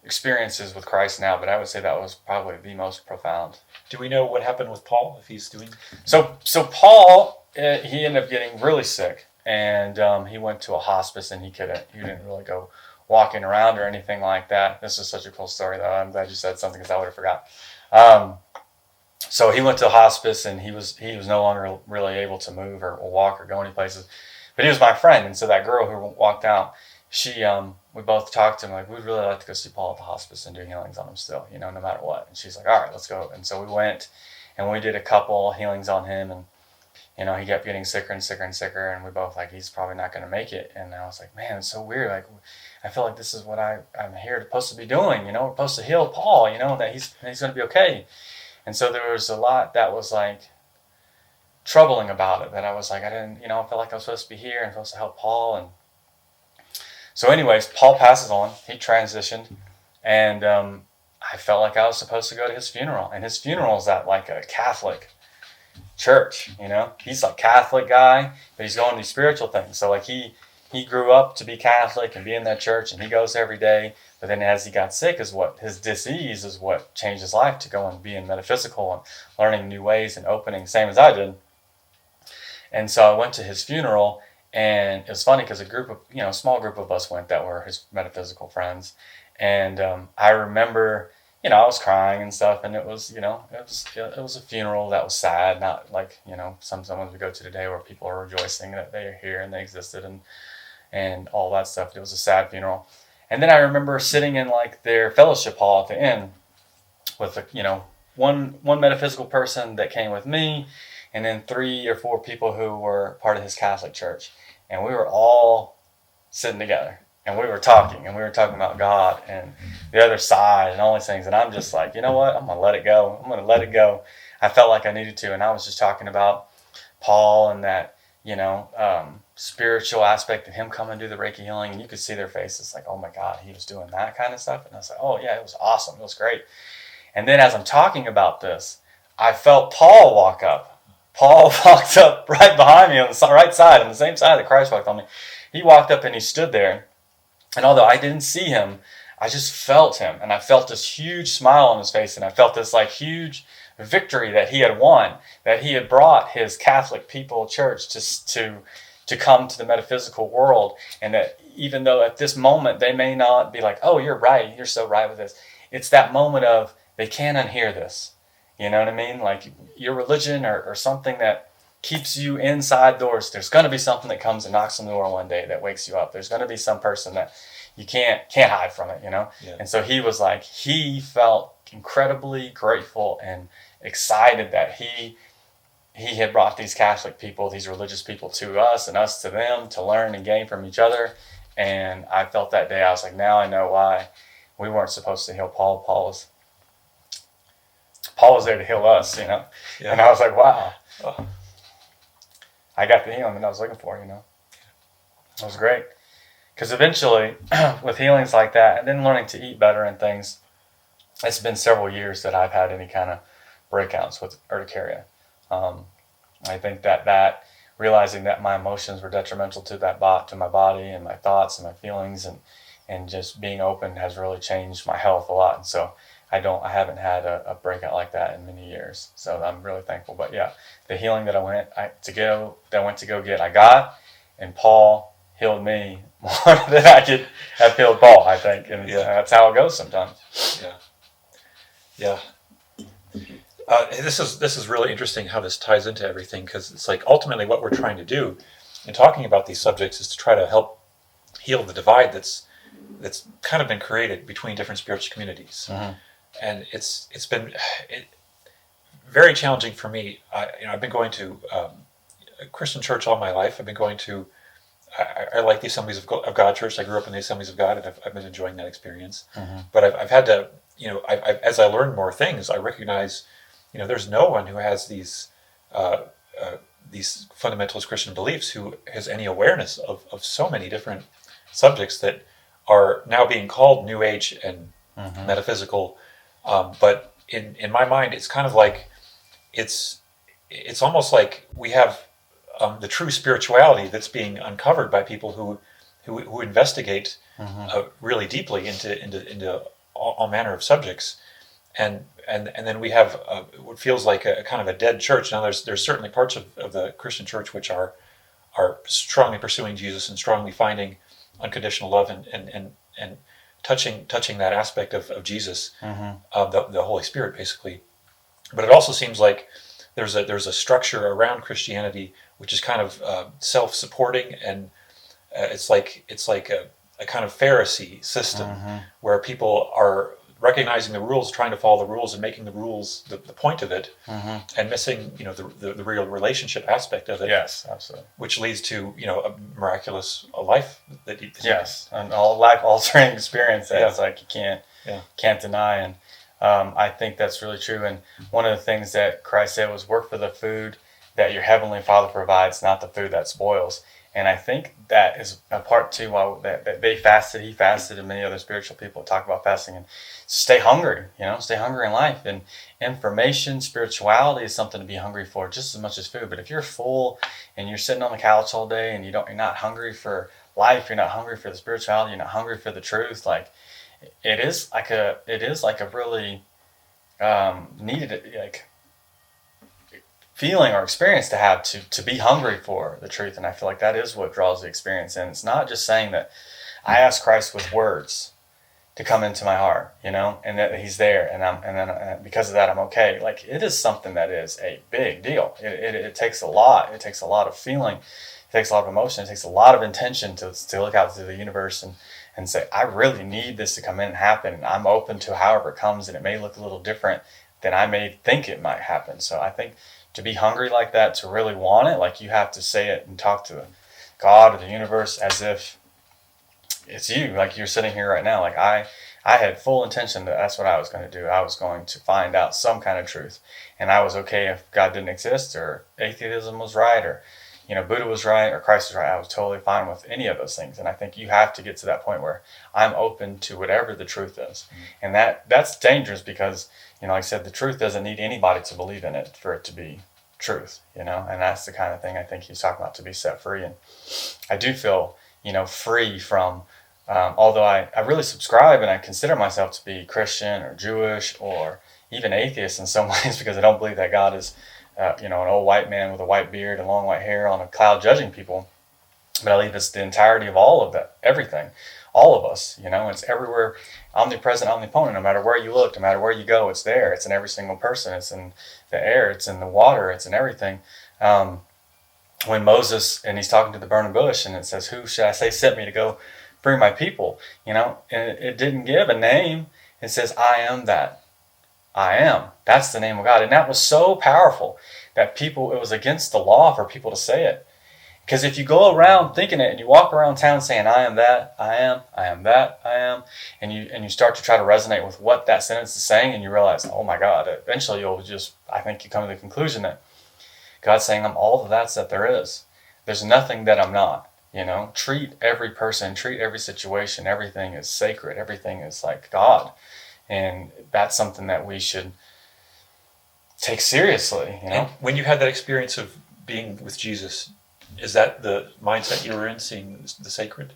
experiences with Christ now, but I would say that was probably the most profound. Do we know what happened with Paul, if he's doing? So Paul, he ended up getting really sick, and he went to a hospice, and he didn't really go walking around or anything like that. This is such a cool story, though. I'm glad you said something, because I would have forgot. So he went to a hospice, and he was no longer really able to move or walk or go any places. But he was my friend, and so that girl who walked out, we both talked to him, like, we'd really like to go see Paul at the hospice and do healings on him still, no matter what. And she's like, all right, let's go. And so we went, and we did a couple healings on him, and he kept getting sicker and sicker and sicker, and we both like, he's probably not going to make it. And I was like, man, it's so weird. Like, I feel like this is what I'm supposed to be doing. We're supposed to heal Paul, that he's going to be okay. And so there was a lot that was like troubling about it, that I was like, I didn't, I felt like I was supposed to be here and supposed to help Paul. And so anyways, Paul passes on. He transitioned, and I felt like I was supposed to go to his funeral. And his funeral is at like a Catholic church, He's a Catholic guy, but he's going to these spiritual things. So like he grew up to be Catholic and be in that church, and he goes every day. But then as he got sick, his disease is what changed his life to go and be in metaphysical and learning new ways and opening, same as I did. And so I went to his funeral. And it was funny because a small group of us went that were his metaphysical friends. And I remember, I was crying and stuff, and it was, it was a funeral that was sad, not like, some ones we go to today where people are rejoicing that they are here and they existed and all that stuff. It was a sad funeral. And then I remember sitting in like their fellowship hall at the end with one metaphysical person that came with me, and then 3 or 4 people who were part of his Catholic church. And we were all sitting together, and we were talking about God and the other side and all these things. And I'm just like, you know what? I'm going to let it go. I felt like I needed to. And I was just talking about Paul and that, spiritual aspect of him coming to do the Reiki healing. And you could see their faces like, oh my God, he was doing that kind of stuff. And I was like, oh yeah, it was awesome. It was great. And then as I'm talking about this, I felt Paul walk up. Paul walked up right behind me on the right side, on the same side that Christ walked on me. He walked up and he stood there. And although I didn't see him, I just felt him. And I felt this huge smile on his face. And I felt this like huge victory that he had won, that he had brought his Catholic people church to come to the metaphysical world. And that even though at this moment they may not be like, oh, you're right, you're so right with this. It's that moment of they can't unhear this. You know what I mean? Like your religion or something that keeps you inside doors. There's going to be something that comes and knocks on the door one day that wakes you up. There's going to be some person that you can't hide from it, Yeah. And so he was like, he felt incredibly grateful and excited that he had brought these Catholic people, these religious people to us and us to them to learn and gain from each other. And I felt that day, I was like, now I know why we weren't supposed to heal Paul. Paul was there to heal us, Yeah. And I was like, wow, I got the healing that I was looking for, It was great. Because eventually, with healings like that, and then learning to eat better and things, it's been several years that I've had any kind of breakouts with urticaria. I think that realizing that my emotions were detrimental to my body and my thoughts and my feelings, and and just being open has really changed my health a lot. And so I haven't had a breakout like that in many years. So I'm really thankful. But yeah, the healing that I went to go get, I got, and Paul healed me more than I could have healed Paul, I think. And that's how it goes sometimes. Yeah. This is really interesting how this ties into everything, because it's like ultimately what we're trying to do in talking about these subjects is to try to help heal the divide that's kind of been created between different spiritual communities. And it's been very challenging for me. I've been going to a Christian church all my life. I've been going to I like the Assemblies of God Church. I grew up in the Assemblies of God, and I've been enjoying that experience. But I've had to, as I learn more things, I recognize, there's no one who has these fundamentalist Christian beliefs who has any awareness of so many different subjects that are now being called New Age and metaphysical. But in my mind, it's kind of like it's almost like we have the true spirituality that's being uncovered by people who investigate really deeply into all manner of subjects, and then we have what feels like a kind of a dead church. Now there's certainly parts of the Christian church which are strongly pursuing Jesus and strongly finding unconditional love and touching that aspect of Jesus, the Holy Spirit basically. But it also seems like there's a structure around Christianity which is kind of self-supporting, and it's like a kind of Pharisee system where people are recognizing the rules, trying to follow the rules, and making the rules the point of it, and missing the real relationship aspect of it. Yes, absolutely. Which leads to a miraculous life that and all life-altering experience that it's like you can't deny. And I think that's really true. And one of the things that Christ said was, work for the food that your heavenly Father provides, not the food that spoils. And I think that is a part too, why that they fasted, he fasted, and many other spiritual people talk about fasting. And stay hungry, stay hungry in life. And information, spirituality is something to be hungry for just as much as food. But if you're full and you're sitting on the couch all day and you're not hungry for life, you're not hungry for the spirituality, you're not hungry for the truth, like it is like a really needed feeling or experience to have to be hungry for the truth. And I feel like that is what draws the experience. And it's not just saying that I ask Christ with words to come into my heart, and that he's there, and then because of that I'm okay. Like, it is something that is a big deal. It takes a lot. It takes a lot of feeling. It takes a lot of emotion. It takes a lot of intention to look out to the universe and say, I really need this to come in and happen, and I'm open to however it comes, and it may look a little different than I may think it might happen. So I think to be hungry like that, to really want it, like, you have to say it and talk to God or the universe as if it's you, like you're sitting here right now. Like I had full intention that that's what I was going to do. I was going to find out some kind of truth, and I was okay if God didn't exist, or atheism was right, or Buddha was right, or Christ was right. I was totally fine with any of those things. And I think you have to get to that point where I'm open to whatever the truth is. And that's dangerous because, like I said, the truth doesn't need anybody to believe in it for it to be truth, and that's the kind of thing I think he's talking about, to be set free. And I do feel, free from, although I really subscribe and I consider myself to be Christian or Jewish or even atheist in some ways, because I don't believe that God is an old white man with a white beard and long white hair on a cloud judging people. But I believe it's the entirety of all of that, everything, all of us, it's everywhere, omnipresent, omnipotent. No matter where you look, no matter where you go, it's there. It's in every single person. It's in the air. It's in the water. It's in everything. When Moses, and he's talking to the burning bush, and it says, who should I say sent me to go free my people? And it didn't give a name. It says, I am that. I am. That's the name of God. And that was so powerful that it was against the law for people to say it. Because if you go around thinking it and you walk around town saying, I am that, I am that, I am, and you start to try to resonate with what that sentence is saying, and you realize, oh my God, eventually I think you come to the conclusion that God's saying, I'm all of that there is. There's nothing that I'm not. Treat every person, treat every situation, everything is sacred, everything is like God. And that's something that we should take seriously, And when you had that experience of being with Jesus, is that the mindset you were in, seeing the sacred?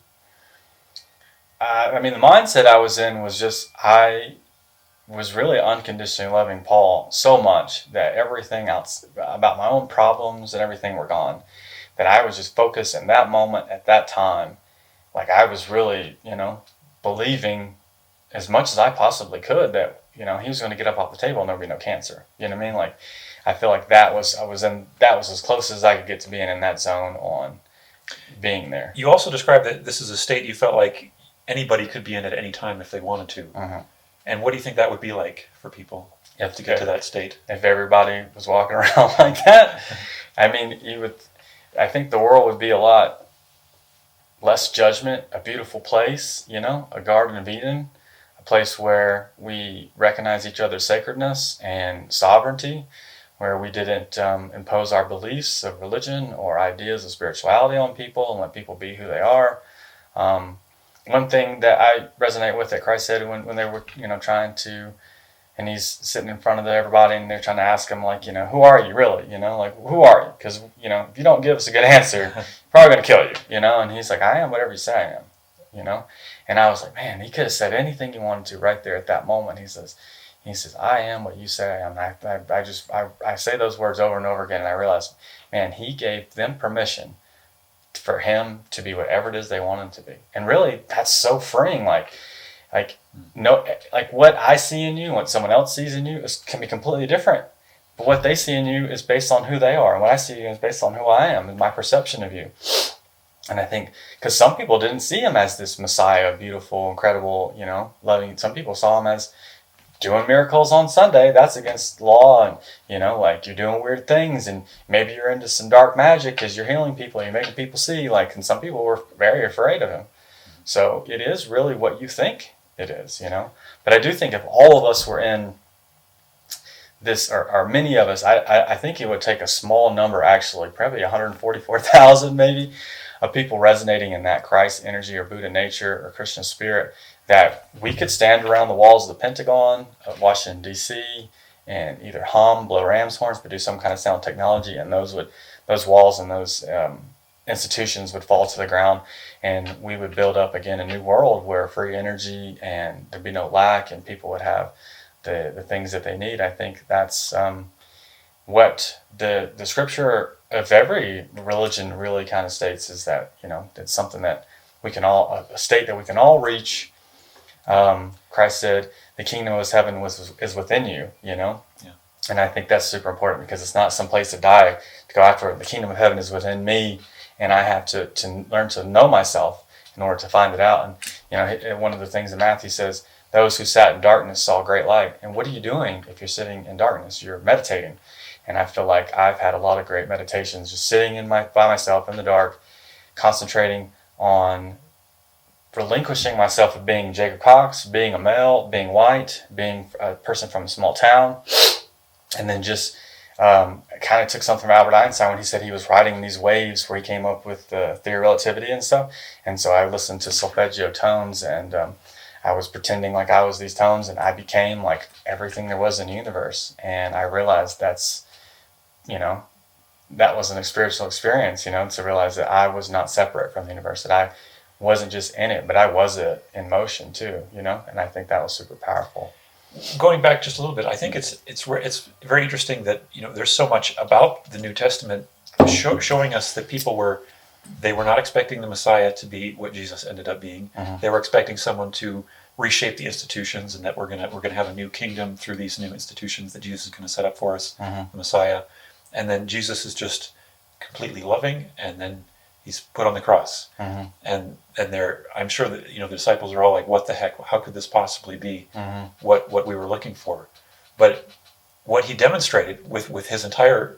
I mean, the mindset I was in was just, I was really unconditionally loving Paul so much that everything else about my own problems and everything were gone. That I was just focused in that moment at that time. Like I was really, believing as much as I possibly could that, he was going to get up off the table and there'd be no cancer. You know what I mean? Like, I feel like that was as close as I could get to being in that zone on being there. You also described that this is a state you felt like anybody could be in at any time if they wanted to. Mm-hmm. And what do you think that would be like for people to get to that state? If everybody was walking around like that, I mean, I think the world would be a lot less judgment, a beautiful place, a Garden of Eden, a place where we recognize each other's sacredness and sovereignty, where we didn't impose our beliefs of religion or ideas of spirituality on people and let people be who they are. One thing that I resonate with that Christ said when they were, trying to, and he's sitting in front of everybody and they're trying to ask him, like, who are you really? Like, who are you? Because, if you don't give us a good answer, we're probably going to kill you, And he's like, I am whatever you say I am, And I was like, man, he could have said anything he wanted to right there at that moment. He says, I am what you say I am. And I say those words over and over again, and I realized, man, he gave them permission for him to be whatever it is they want him to be. And really, that's so freeing. Like what I see in you and what someone else sees in you can be completely different. But what they see in you is based on who they are. And what I see in you is based on who I am and my perception of you. And I think, because some people didn't see him as this Messiah, beautiful, incredible, loving. Some people saw him as doing miracles on Sunday. That's against law, and like you're doing weird things, and maybe you're into some dark magic because you're healing people, you're making people see. And some people were very afraid of him. So it is really what you think it is, But I do think if all of us were in this, or many of us, I think it would take a small number, actually, probably 144,000 maybe, of people resonating in that Christ energy or Buddha nature or Christian spirit, that we could stand around the walls of the Pentagon of Washington, D.C., and either blow ram's horns, but do some kind of sound technology, and those walls and those institutions would fall to the ground, and we would build up again a new world where free energy and there'd be no lack, and people would have the things that they need. I think that's what the scripture of every religion really kind of states, is that it's something that we can all, a state that we can all reach. Christ said, the kingdom of heaven is within you, Yeah. And I think that's super important, because it's not some place to die to go after. The kingdom of heaven is within me, and I have to learn to know myself in order to find it out. And, one of the things in Matthew says, those who sat in darkness saw great light. And what are you doing if you're sitting in darkness? You're meditating. And I feel like I've had a lot of great meditations, just sitting by myself in the dark, concentrating on relinquishing myself of being Jacob Cox, being a male, being white, being a person from a small town, and then just kind of took something from Albert Einstein when he said he was riding these waves where he came up with the theory of relativity and stuff. And so I listened to solfeggio tones, and I was pretending like I was these tones, and I became like everything there was in the universe. And I realized that was an spiritual experience, to realize that I was not separate from the universe, that I wasn't just in it, but I was it in motion too, and I think that was super powerful. Going back just a little bit, I think it's very interesting that there's so much about the New Testament showing us that people were not expecting the Messiah to be what Jesus ended up being. Mm-hmm. They were expecting someone to reshape the institutions, and that we're gonna have a new kingdom through these new institutions that Jesus is going to set up for us, mm-hmm. the Messiah. And then Jesus is just completely loving, and then he's put on the cross. Mm-hmm. And I'm sure that the disciples are all like, what the heck, how could this possibly be mm-hmm. what we were looking for? But what he demonstrated with his entire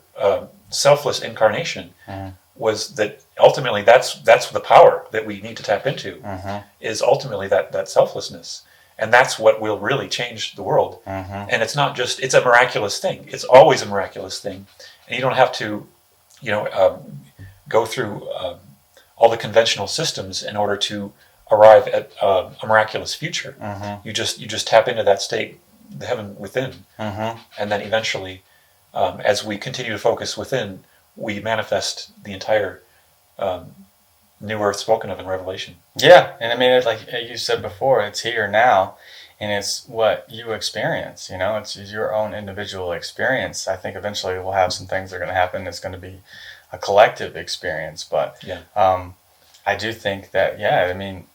selfless incarnation mm-hmm. was that ultimately that's the power that we need to tap into, mm-hmm. is ultimately that selflessness. And that's what will really change the world. Mm-hmm. And it's not just, it's a miraculous thing. It's always a miraculous thing. And you don't have to, go through all the conventional systems in order to arrive at a miraculous future. Mm-hmm. You just tap into that state, the heaven within. Mm-hmm. And then eventually, as we continue to focus within, we manifest the entire new earth spoken of in Revelation. Yeah, and I mean, it's like you said before, it's here now, and it's what you experience. It's your own individual experience. I think eventually we'll have some things that are going to happen. It's going to be a collective experience, but I do think that, I mean,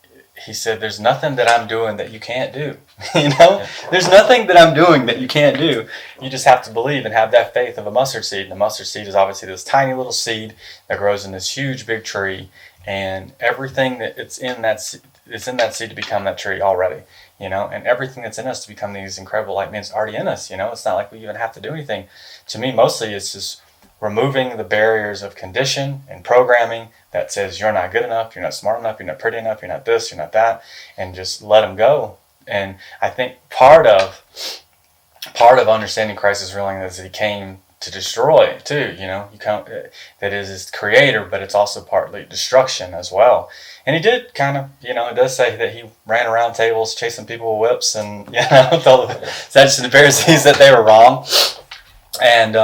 he said, there's nothing that I'm doing that you can't do. There's nothing that I'm doing that you can't do. You just have to believe and have that faith of a mustard seed. And the mustard seed is obviously this tiny little seed that grows in this huge big tree, and everything that it's in that seed to become that tree already. And everything that's in us to become these incredible light men is already in us. It's not like we even have to do anything. To me, mostly it's just removing the barriers of condition and programming that says you're not good enough, you're not smart enough, you're not pretty enough, you're not this, you're not that, and just let them go. And I think part of understanding Christ's ruling is that he came to destroy too. You can't, that is his creator, but it's also partly destruction as well. And he did kind of, it does say that he ran around tables chasing people with whips and told the Sadducees and Pharisees that they were wrong. And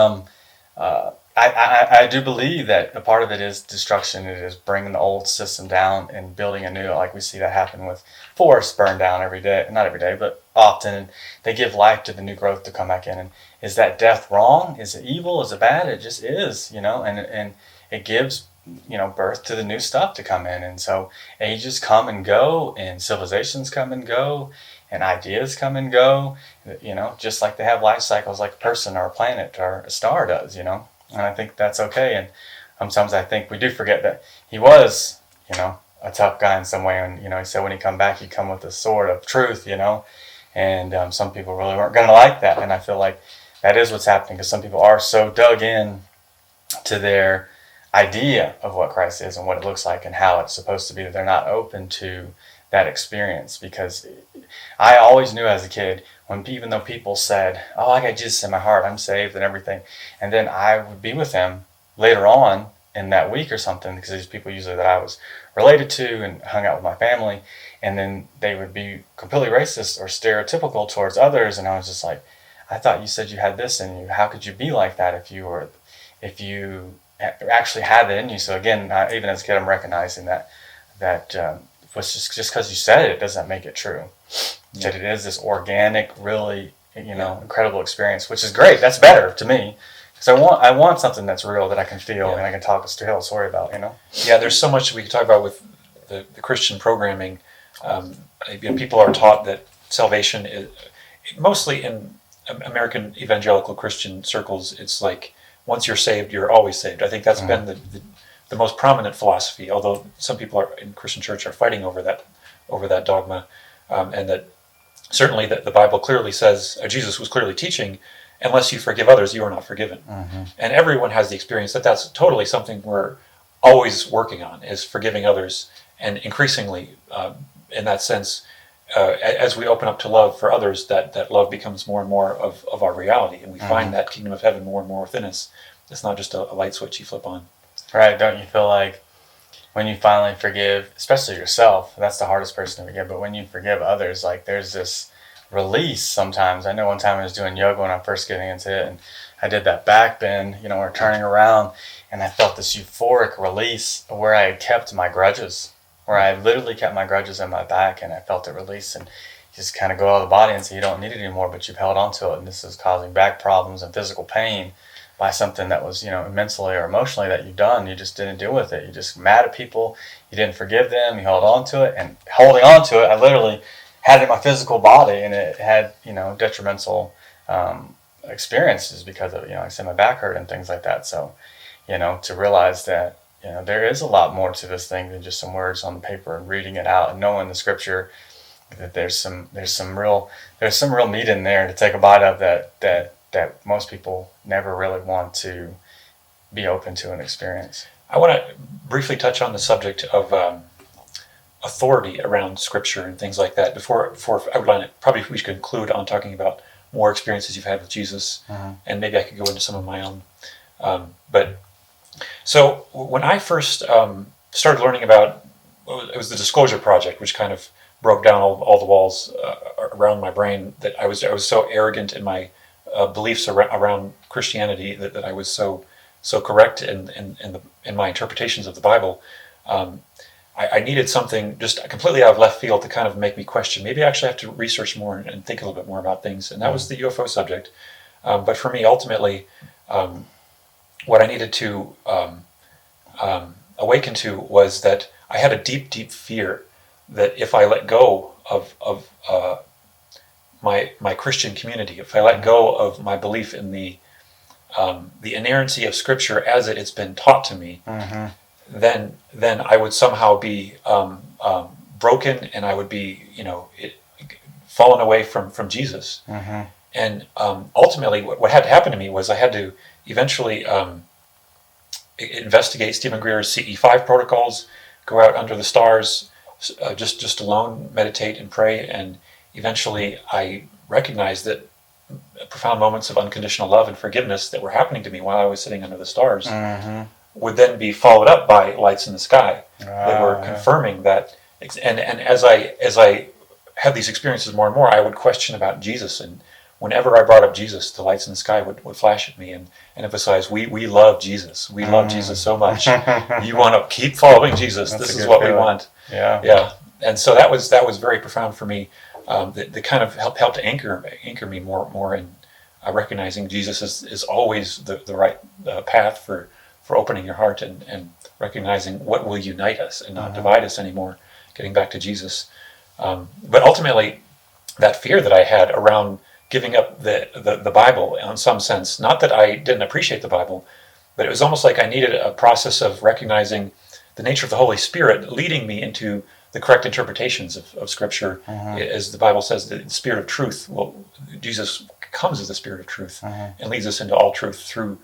I do believe that a part of it is destruction. It is bringing the old system down and building a new, like we see that happen with forests burned down every day. Not every day, but often. And they give life to the new growth to come back in. And is that death wrong? Is it evil? Is it bad? It just is, and it gives, birth to the new stuff to come in. And so ages come and go, and civilizations come and go, and ideas come and go, just like they have life cycles like a person or a planet or a star does, And I think that's okay. And sometimes I think we do forget that he was, a tough guy in some way. And, he said when he come back, he'd come with a sword of truth, And some people really weren't going to like that. And I feel like that is what's happening, because some people are so dug in to their idea of what Christ is and what it looks like and how it's supposed to be, that they're not open to that experience. Because I always knew as a kid, even though people said, oh, I got Jesus in my heart, I'm saved and everything, and then I would be with him later on in that week or something, because these people usually that I was related to and hung out with my family, and then they would be completely racist or stereotypical towards others, and I was just like, I thought you said you had this in you. How could you be like that if you actually had that in you? So again, even as a kid, I'm recognizing that was just because you said it doesn't make it true. Yeah. That it is this organic, really, incredible experience, which is great. That's better to me, because I want something that's real that I can feel and I can tell a story about. Yeah, there's so much we can talk about with the Christian programming. People are taught that salvation is mostly in American evangelical Christian circles. It's like once you're saved, you're always saved. I think that's been the most prominent philosophy. Although some people in Christian church are fighting over that dogma, and that. Certainly that the Bible clearly says, Jesus was clearly teaching, unless you forgive others, you are not forgiven. Mm-hmm. And everyone has the experience that that's totally something we're always working on, is forgiving others. And increasingly, in that sense, as we open up to love for others, that love becomes more and more of our reality. And we find that kingdom of heaven more and more within us. It's not just a light switch you flip on. Right, don't you feel like when you finally forgive, especially yourself, that's the hardest person to forgive, but when you forgive others, like there's this release sometimes. I know one time I was doing yoga when I first getting into it, and I did that back bend, we're turning around, and I felt this euphoric release where I had kept my grudges, where I literally kept my grudges in my back, and I felt it release, and just kind of go out of the body and say, you don't need it anymore, but you've held on to it, and this is causing back problems and physical pain by something that was, mentally or emotionally that you've done. You just didn't deal with it. You're just mad at people. You didn't forgive them. You held on to it. And holding on to it, I literally had it in my physical body, and it had, detrimental experiences because of, I said my back hurt and things like that. So, to realize that, there is a lot more to this thing than just some words on the paper and reading it out and knowing the scripture, that there's some real meat in there to take a bite of that most people never really want to be open to an experience. I want to briefly touch on the subject of authority around Scripture and things like that. Before I outline it, probably we should conclude on talking about more experiences you've had with Jesus, and maybe I could go into some of my own. But so when I first started learning about, it was the Disclosure Project, which kind of broke down all the walls around my brain, that I was so arrogant in my beliefs around Christianity, that I was so correct in my interpretations of the Bible. I needed something just completely out of left field to kind of make me question. Maybe I actually have to research more and think a little bit more about things. And that was the UFO subject. But for me, ultimately, what I needed to awaken to was that I had a deep, deep fear that if I let go of my Christian community, if I let go of my belief in the inerrancy of Scripture as it's been taught to me, then I would somehow be broken, and I would be fallen away from Jesus. And ultimately, what had to happen to me was I had to eventually investigate Stephen Greer's CE5 protocols, go out under the stars, just alone, meditate and pray, and eventually I recognized that profound moments of unconditional love and forgiveness that were happening to me while I was sitting under the stars would then be followed up by lights in the sky that were confirming that. And as I had these experiences more and more, I would question about Jesus, and whenever I brought up Jesus, the lights in the sky would flash at me and emphasize, we love Jesus. We love Jesus so much. You want to keep following Jesus. This is what we want. Yeah. And so that was very profound for me. That kind of helped to anchor me more in recognizing Jesus is always the right path for opening your heart and recognizing what will unite us and not divide us anymore, getting back to Jesus. But ultimately, that fear that I had around giving up the Bible, in some sense, not that I didn't appreciate the Bible, but it was almost like I needed a process of recognizing the nature of the Holy Spirit leading me into the correct interpretations of Scripture. As the Bible says, the Spirit of truth, Jesus comes as the Spirit of truth and leads us into all truth through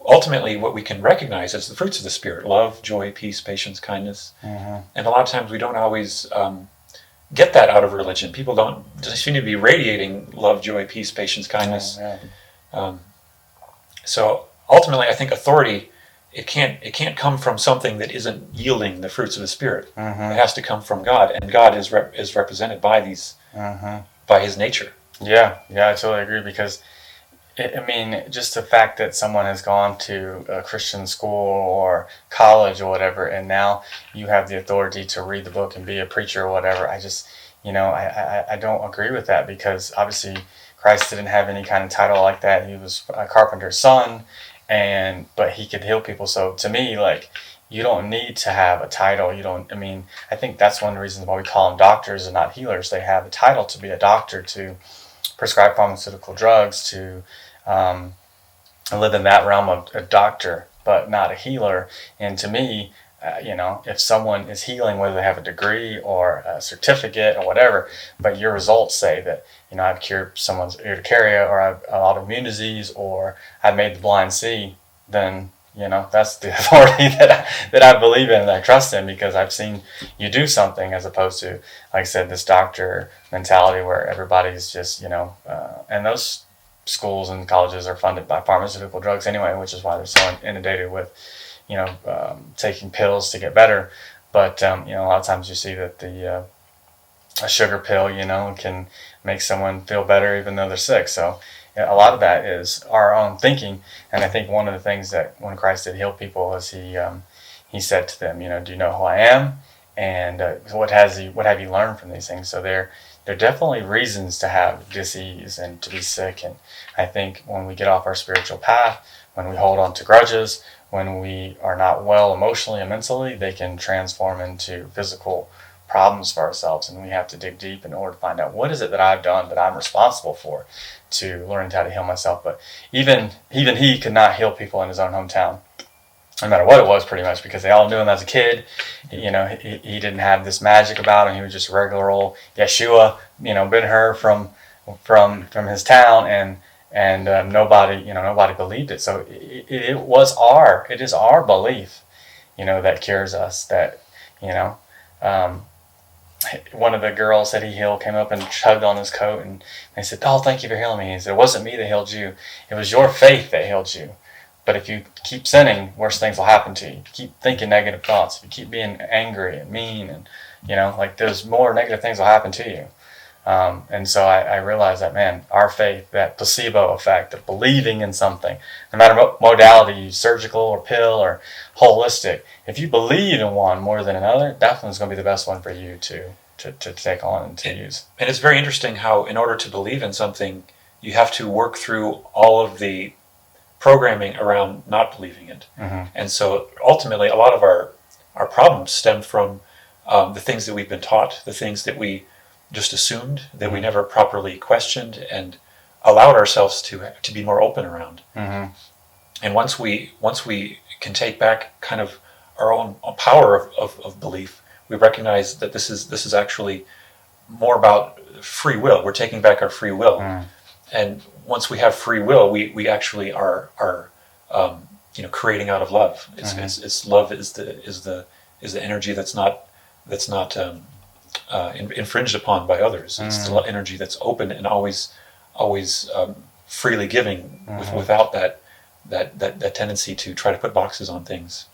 ultimately what we can recognize as the fruits of the Spirit: love, joy, peace, patience, kindness. And a lot of times we don't always get that out of religion. People don't seem to be radiating love, joy, peace, patience, kindness. So ultimately, I think authority, it can't come from something that isn't yielding the fruits of the Spirit. It has to come from God, and God is represented by these by His nature. Yeah, I totally agree, because just the fact that someone has gone to a Christian school or college or whatever, and now you have the authority to read the book and be a preacher or whatever, I just, I don't agree with that, because obviously Christ didn't have any kind of title like that. He was a carpenter's son, but he could heal people. So to me, like, you don't need to have a title. I think that's one of the reasons why we call them doctors and not healers. They have a title to be a doctor, to prescribe pharmaceutical drugs, to live in that realm of a doctor, but not a healer. And to me, if someone is healing, whether they have a degree or a certificate or whatever, but your results say that, I've cured someone's urticaria, or I've autoimmune disease, or I've made the blind see, then, that's the authority that I believe in and I trust in, because I've seen you do something, as opposed to, like I said, this doctor mentality where everybody's just, and those schools and colleges are funded by pharmaceutical drugs anyway, which is why they're so inundated with, taking pills to get better. But, a lot of times you see that a sugar pill, can make someone feel better even though they're sick. So a lot of that is our own thinking. And I think one of the things that when Christ did heal people is he said to them, do you know who I am? And what have you learned from these things? So there are definitely reasons to have disease and to be sick. And I think when we get off our spiritual path, when we hold on to grudges, when we are not well emotionally and mentally, they can transform into physical problems for ourselves. And we have to dig deep in order to find out, what is it that I've done that I'm responsible for, to learn how to heal myself. But even he could not heal people in his own hometown, no matter what it was, pretty much, because they all knew him as a kid. He didn't have this magic about him. He was just a regular old Yeshua, Ben-Hur from his town, and nobody believed it. So it is our belief, that cures us. That, one of the girls that he healed came up and tugged on his coat, and they said, "Oh, thank you for healing me." He said, "It wasn't me that healed you. It was your faith that healed you. But if you keep sinning, worse things will happen to you. If you keep thinking negative thoughts, if you keep being angry and mean, and there's more negative things will happen to you." And so I realized that, man, our faith, that placebo effect of believing in something, no matter what modality, surgical or pill or holistic, if you believe in one more than another, that one's going to be the best one for you to take on and to use. And it's very interesting how, in order to believe in something, you have to work through all of the programming around not believing it. Mm-hmm. And so ultimately, a lot of our problems stem from the things that we've been taught, the things that we just assumed, that we never properly questioned and allowed ourselves to be more open around. Mm-hmm. And once we can take back kind of our own power of belief, we recognize that this is actually more about free will. We're taking back our free will. And once we have free will, we actually are creating out of love. It's love is the energy that's not infringed upon by others. It's the energy that's open and always freely giving, without that tendency to try to put boxes on things.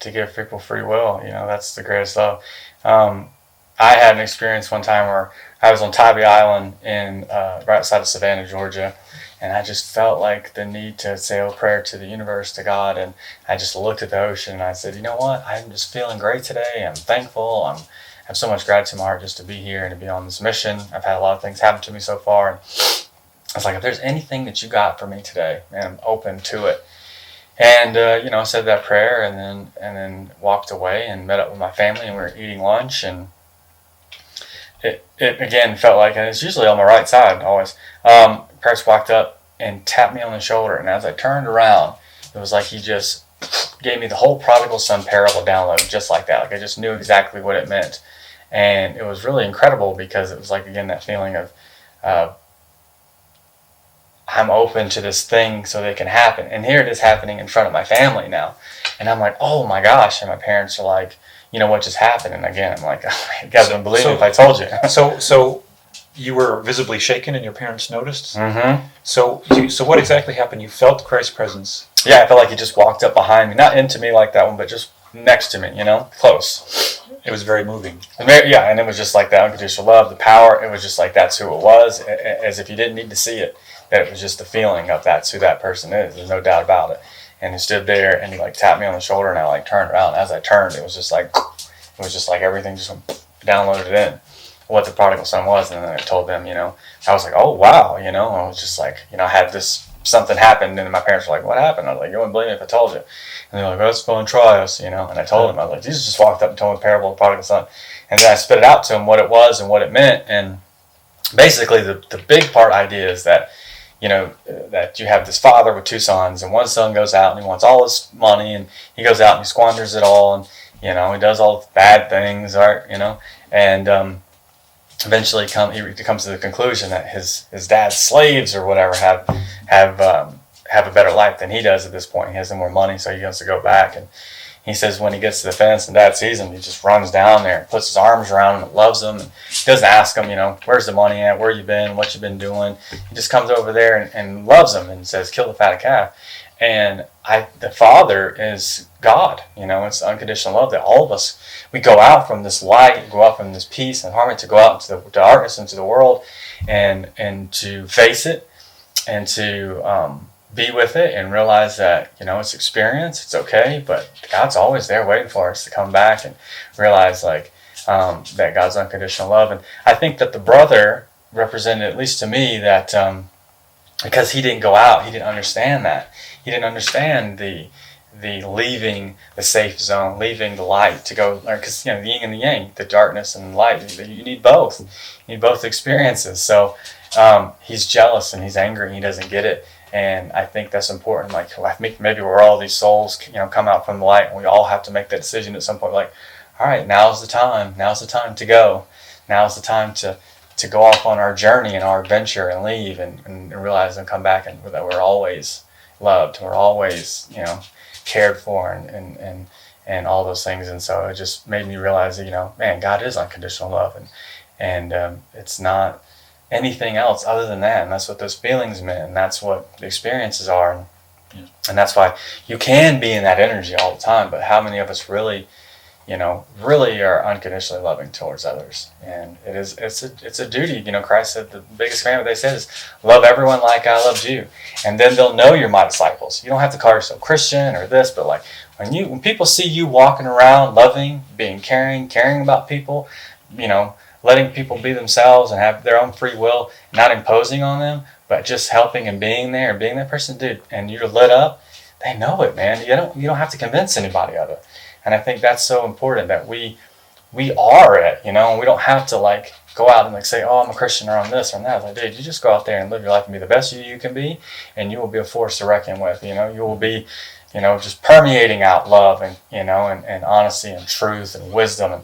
To give people free will, that's the greatest love. I had an experience one time where I was on Tybee Island right outside of Savannah, Georgia, and I just felt like the need to say a prayer to the universe, to God, and I just looked at the ocean and I said, you know what, I'm just feeling great today. I'm thankful. I have so much gratitude in my heart just to be here and to be on this mission. I've had a lot of things happen to me so far, and I was like, if there's anything that you got for me today, man, I'm open to it. And I said that prayer, and then walked away and met up with my family, and we were eating lunch, and it again felt like, and it's usually on my right side always. Christ walked up and tapped me on the shoulder, and as I turned around, it was like he just gave me the whole Prodigal Son Parable download, just like that. Like I just knew exactly what it meant, and it was really incredible because it was like, again, that feeling of I'm open to this thing so that it can happen. And here it is happening in front of my family now. And I'm like, oh my gosh. And my parents are like, what just happened? And again, I'm like, you guys wouldn't believe me if I told you. So you were visibly shaken and your parents noticed? Mm-hmm. So what exactly happened? You felt Christ's presence? Yeah, I felt like he just walked up behind me. Not into me like that one, but just next to me, close. It was very moving. Yeah, and it was just like that unconditional love, the power. It was just like that's who it was, as if you didn't need to see it. That it was just the feeling of that's who that person is. There's no doubt about it. And he stood there and he tapped me on the shoulder, and I turned around. And as I turned, it was just like everything just downloaded in what the prodigal son was. And then I told them, I was like, oh wow, I was just like, I had this something happened, and my parents were like, what happened? I was like, you wouldn't believe me if I told you. And they're like, let's go and try us, And I told them, I was like, Jesus just walked up and told me the parable of the prodigal son. And then I spit it out to them what it was and what it meant. And basically the big part idea is that that you have this father with two sons, and one son goes out and he wants all his money, and he goes out and he squanders it all, and he does all the bad things, right? And eventually he comes to the conclusion that his dad's slaves or whatever have a better life than he does at this point. He has no more money, so he wants to go back. And he says when he gets to the fence and dad sees him, he just runs down there and puts his arms around him and loves him. And he doesn't ask him, where's the money at, where you been, what you been doing. He just comes over there and loves him and says, kill the fatted calf. And the Father is God. It's unconditional love that all of us, we go out from this light, go out from this peace and harmony, to go out into the darkness, into the world, and to face it, and to be with it, and realize that it's experience, it's okay, but God's always there waiting for us to come back and realize that God's unconditional love. And I think that the brother represented, at least to me, that because he didn't go out, he didn't understand that. He didn't understand the leaving the safe zone, leaving the light to go learn, because the yin and the yang, the darkness and the light, you need both. You need both experiences. So he's jealous and he's angry and he doesn't get it. And I think that's important. Maybe we're all these souls, come out from the light, and we all have to make that decision at some point. All right, now's the time. Now's the time to go. Now's the time to go off on our journey and our adventure and leave and realize and come back, and that we're always loved. We're always, cared for and all those things. And so it just made me realize that, man, God is unconditional love, and it's not anything else other than that. And that's what those feelings meant, and that's what the experiences are. And that's why you can be in that energy all the time, but how many of us really really are unconditionally loving towards others. And it's a duty. Christ said the biggest commandment they said is love everyone like I loved you. And then they'll know you're my disciples. You don't have to call yourself Christian or this, but like when people see you walking around loving, being caring about people, letting people be themselves and have their own free will, not imposing on them, but just helping and being there and being that person, dude, and you're lit up, they know it, man. You don't have to convince anybody of it. And I think that's so important that we are it, we don't have to like go out and like say, oh, I'm a Christian or I'm this or I'm that. It's like, dude, you just go out there and live your life and be the best you can be, and you will be a force to reckon with. You will be, just permeating out love and honesty and truth and wisdom. And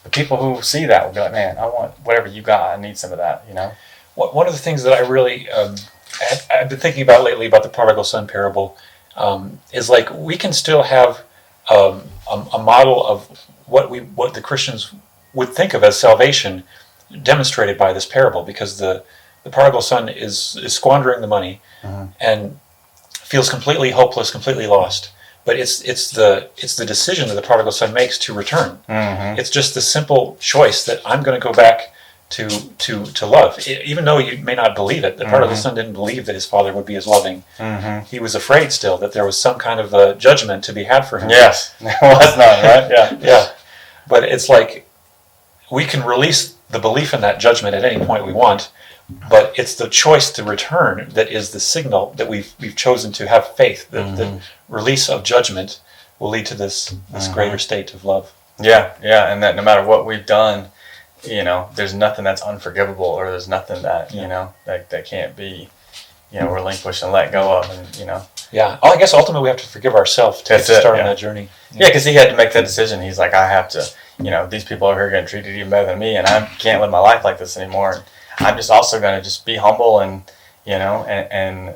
the people who see that will be like, man, I want whatever you got. I need some of that. One of the things that I really I've been thinking about lately about the Prodigal Son Parable is like we can still have a model of what the Christians would think of as salvation demonstrated by this parable, because the prodigal son is squandering the money and feels completely hopeless, completely lost. But it's the decision that the prodigal son makes to return. It's just the simple choice that I'm going to go back to love, even though you may not believe it. The prodigal son didn't believe that his father would be as loving. He was afraid still that there was some kind of a judgment to be had for him. Yes, there was none, right? Yeah. But it's like we can release the belief in that judgment at any point we want, but it's the choice to return that is the signal that we've chosen to have faith. The release of judgment will lead to this greater state of love. Yeah, and that no matter what we've done, there's nothing that's unforgivable, or there's nothing that that can't be relinquished and let go of, and Yeah. I guess ultimately we have to forgive ourselves to start on that journey. Yeah, because he had to make that decision. He's like, I have to, these people over here are getting treated even better than me, and I can't live my life like this anymore. And I'm just also going to just be humble and, and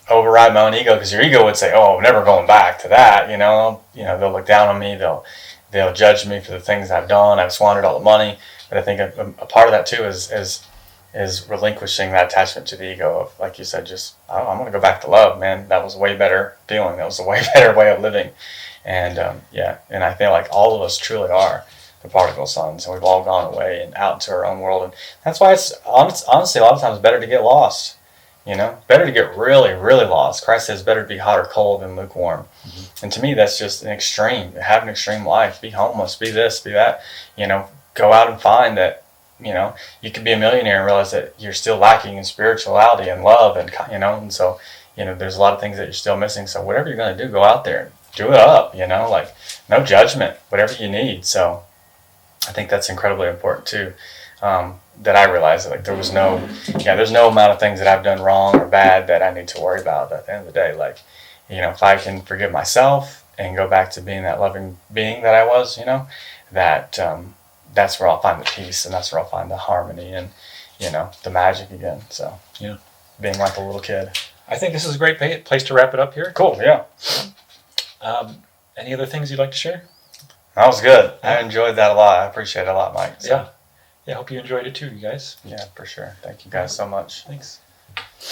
override my own ego, because your ego would say, oh, never going back to that. They'll look down on me. They'll judge me for the things I've done. I've squandered all the money. But I think a part of that too is relinquishing that attachment to the ego of, like you said, just, I'm going to go back to love, man. That was a way better feeling. That was a way better way of living. And and I feel like all of us truly are the prodigal sons, and we've all gone away and out into our own world. And that's why it's honestly a lot of times better to get lost. Better to get really, really lost. Christ says better to be hot or cold than lukewarm. And to me, that's just an extreme. Have an extreme life. Be homeless. Be this. Be that. Go out and find that. You can be a millionaire and realize that you're still lacking in spirituality and love, and and so there's a lot of things that you're still missing. So whatever you're going to do, go out there and do it up. Like no judgment. Whatever you need. So I think that's incredibly important too. That I realized that there's no amount of things that I've done wrong or bad that I need to worry about at the end of the day. Like, if I can forgive myself and go back to being that loving being that I was, that's where I'll find the peace, and that's where I'll find the harmony and, the magic again. So, being like a little kid. I think this is a great place to wrap it up here. Cool, yeah. Any other things you'd like to share? That was good. I enjoyed that a lot. I appreciate it a lot, Mike. So. Yeah, I hope you enjoyed it too, you guys. Yeah, for sure. Thank you guys so much. Thanks.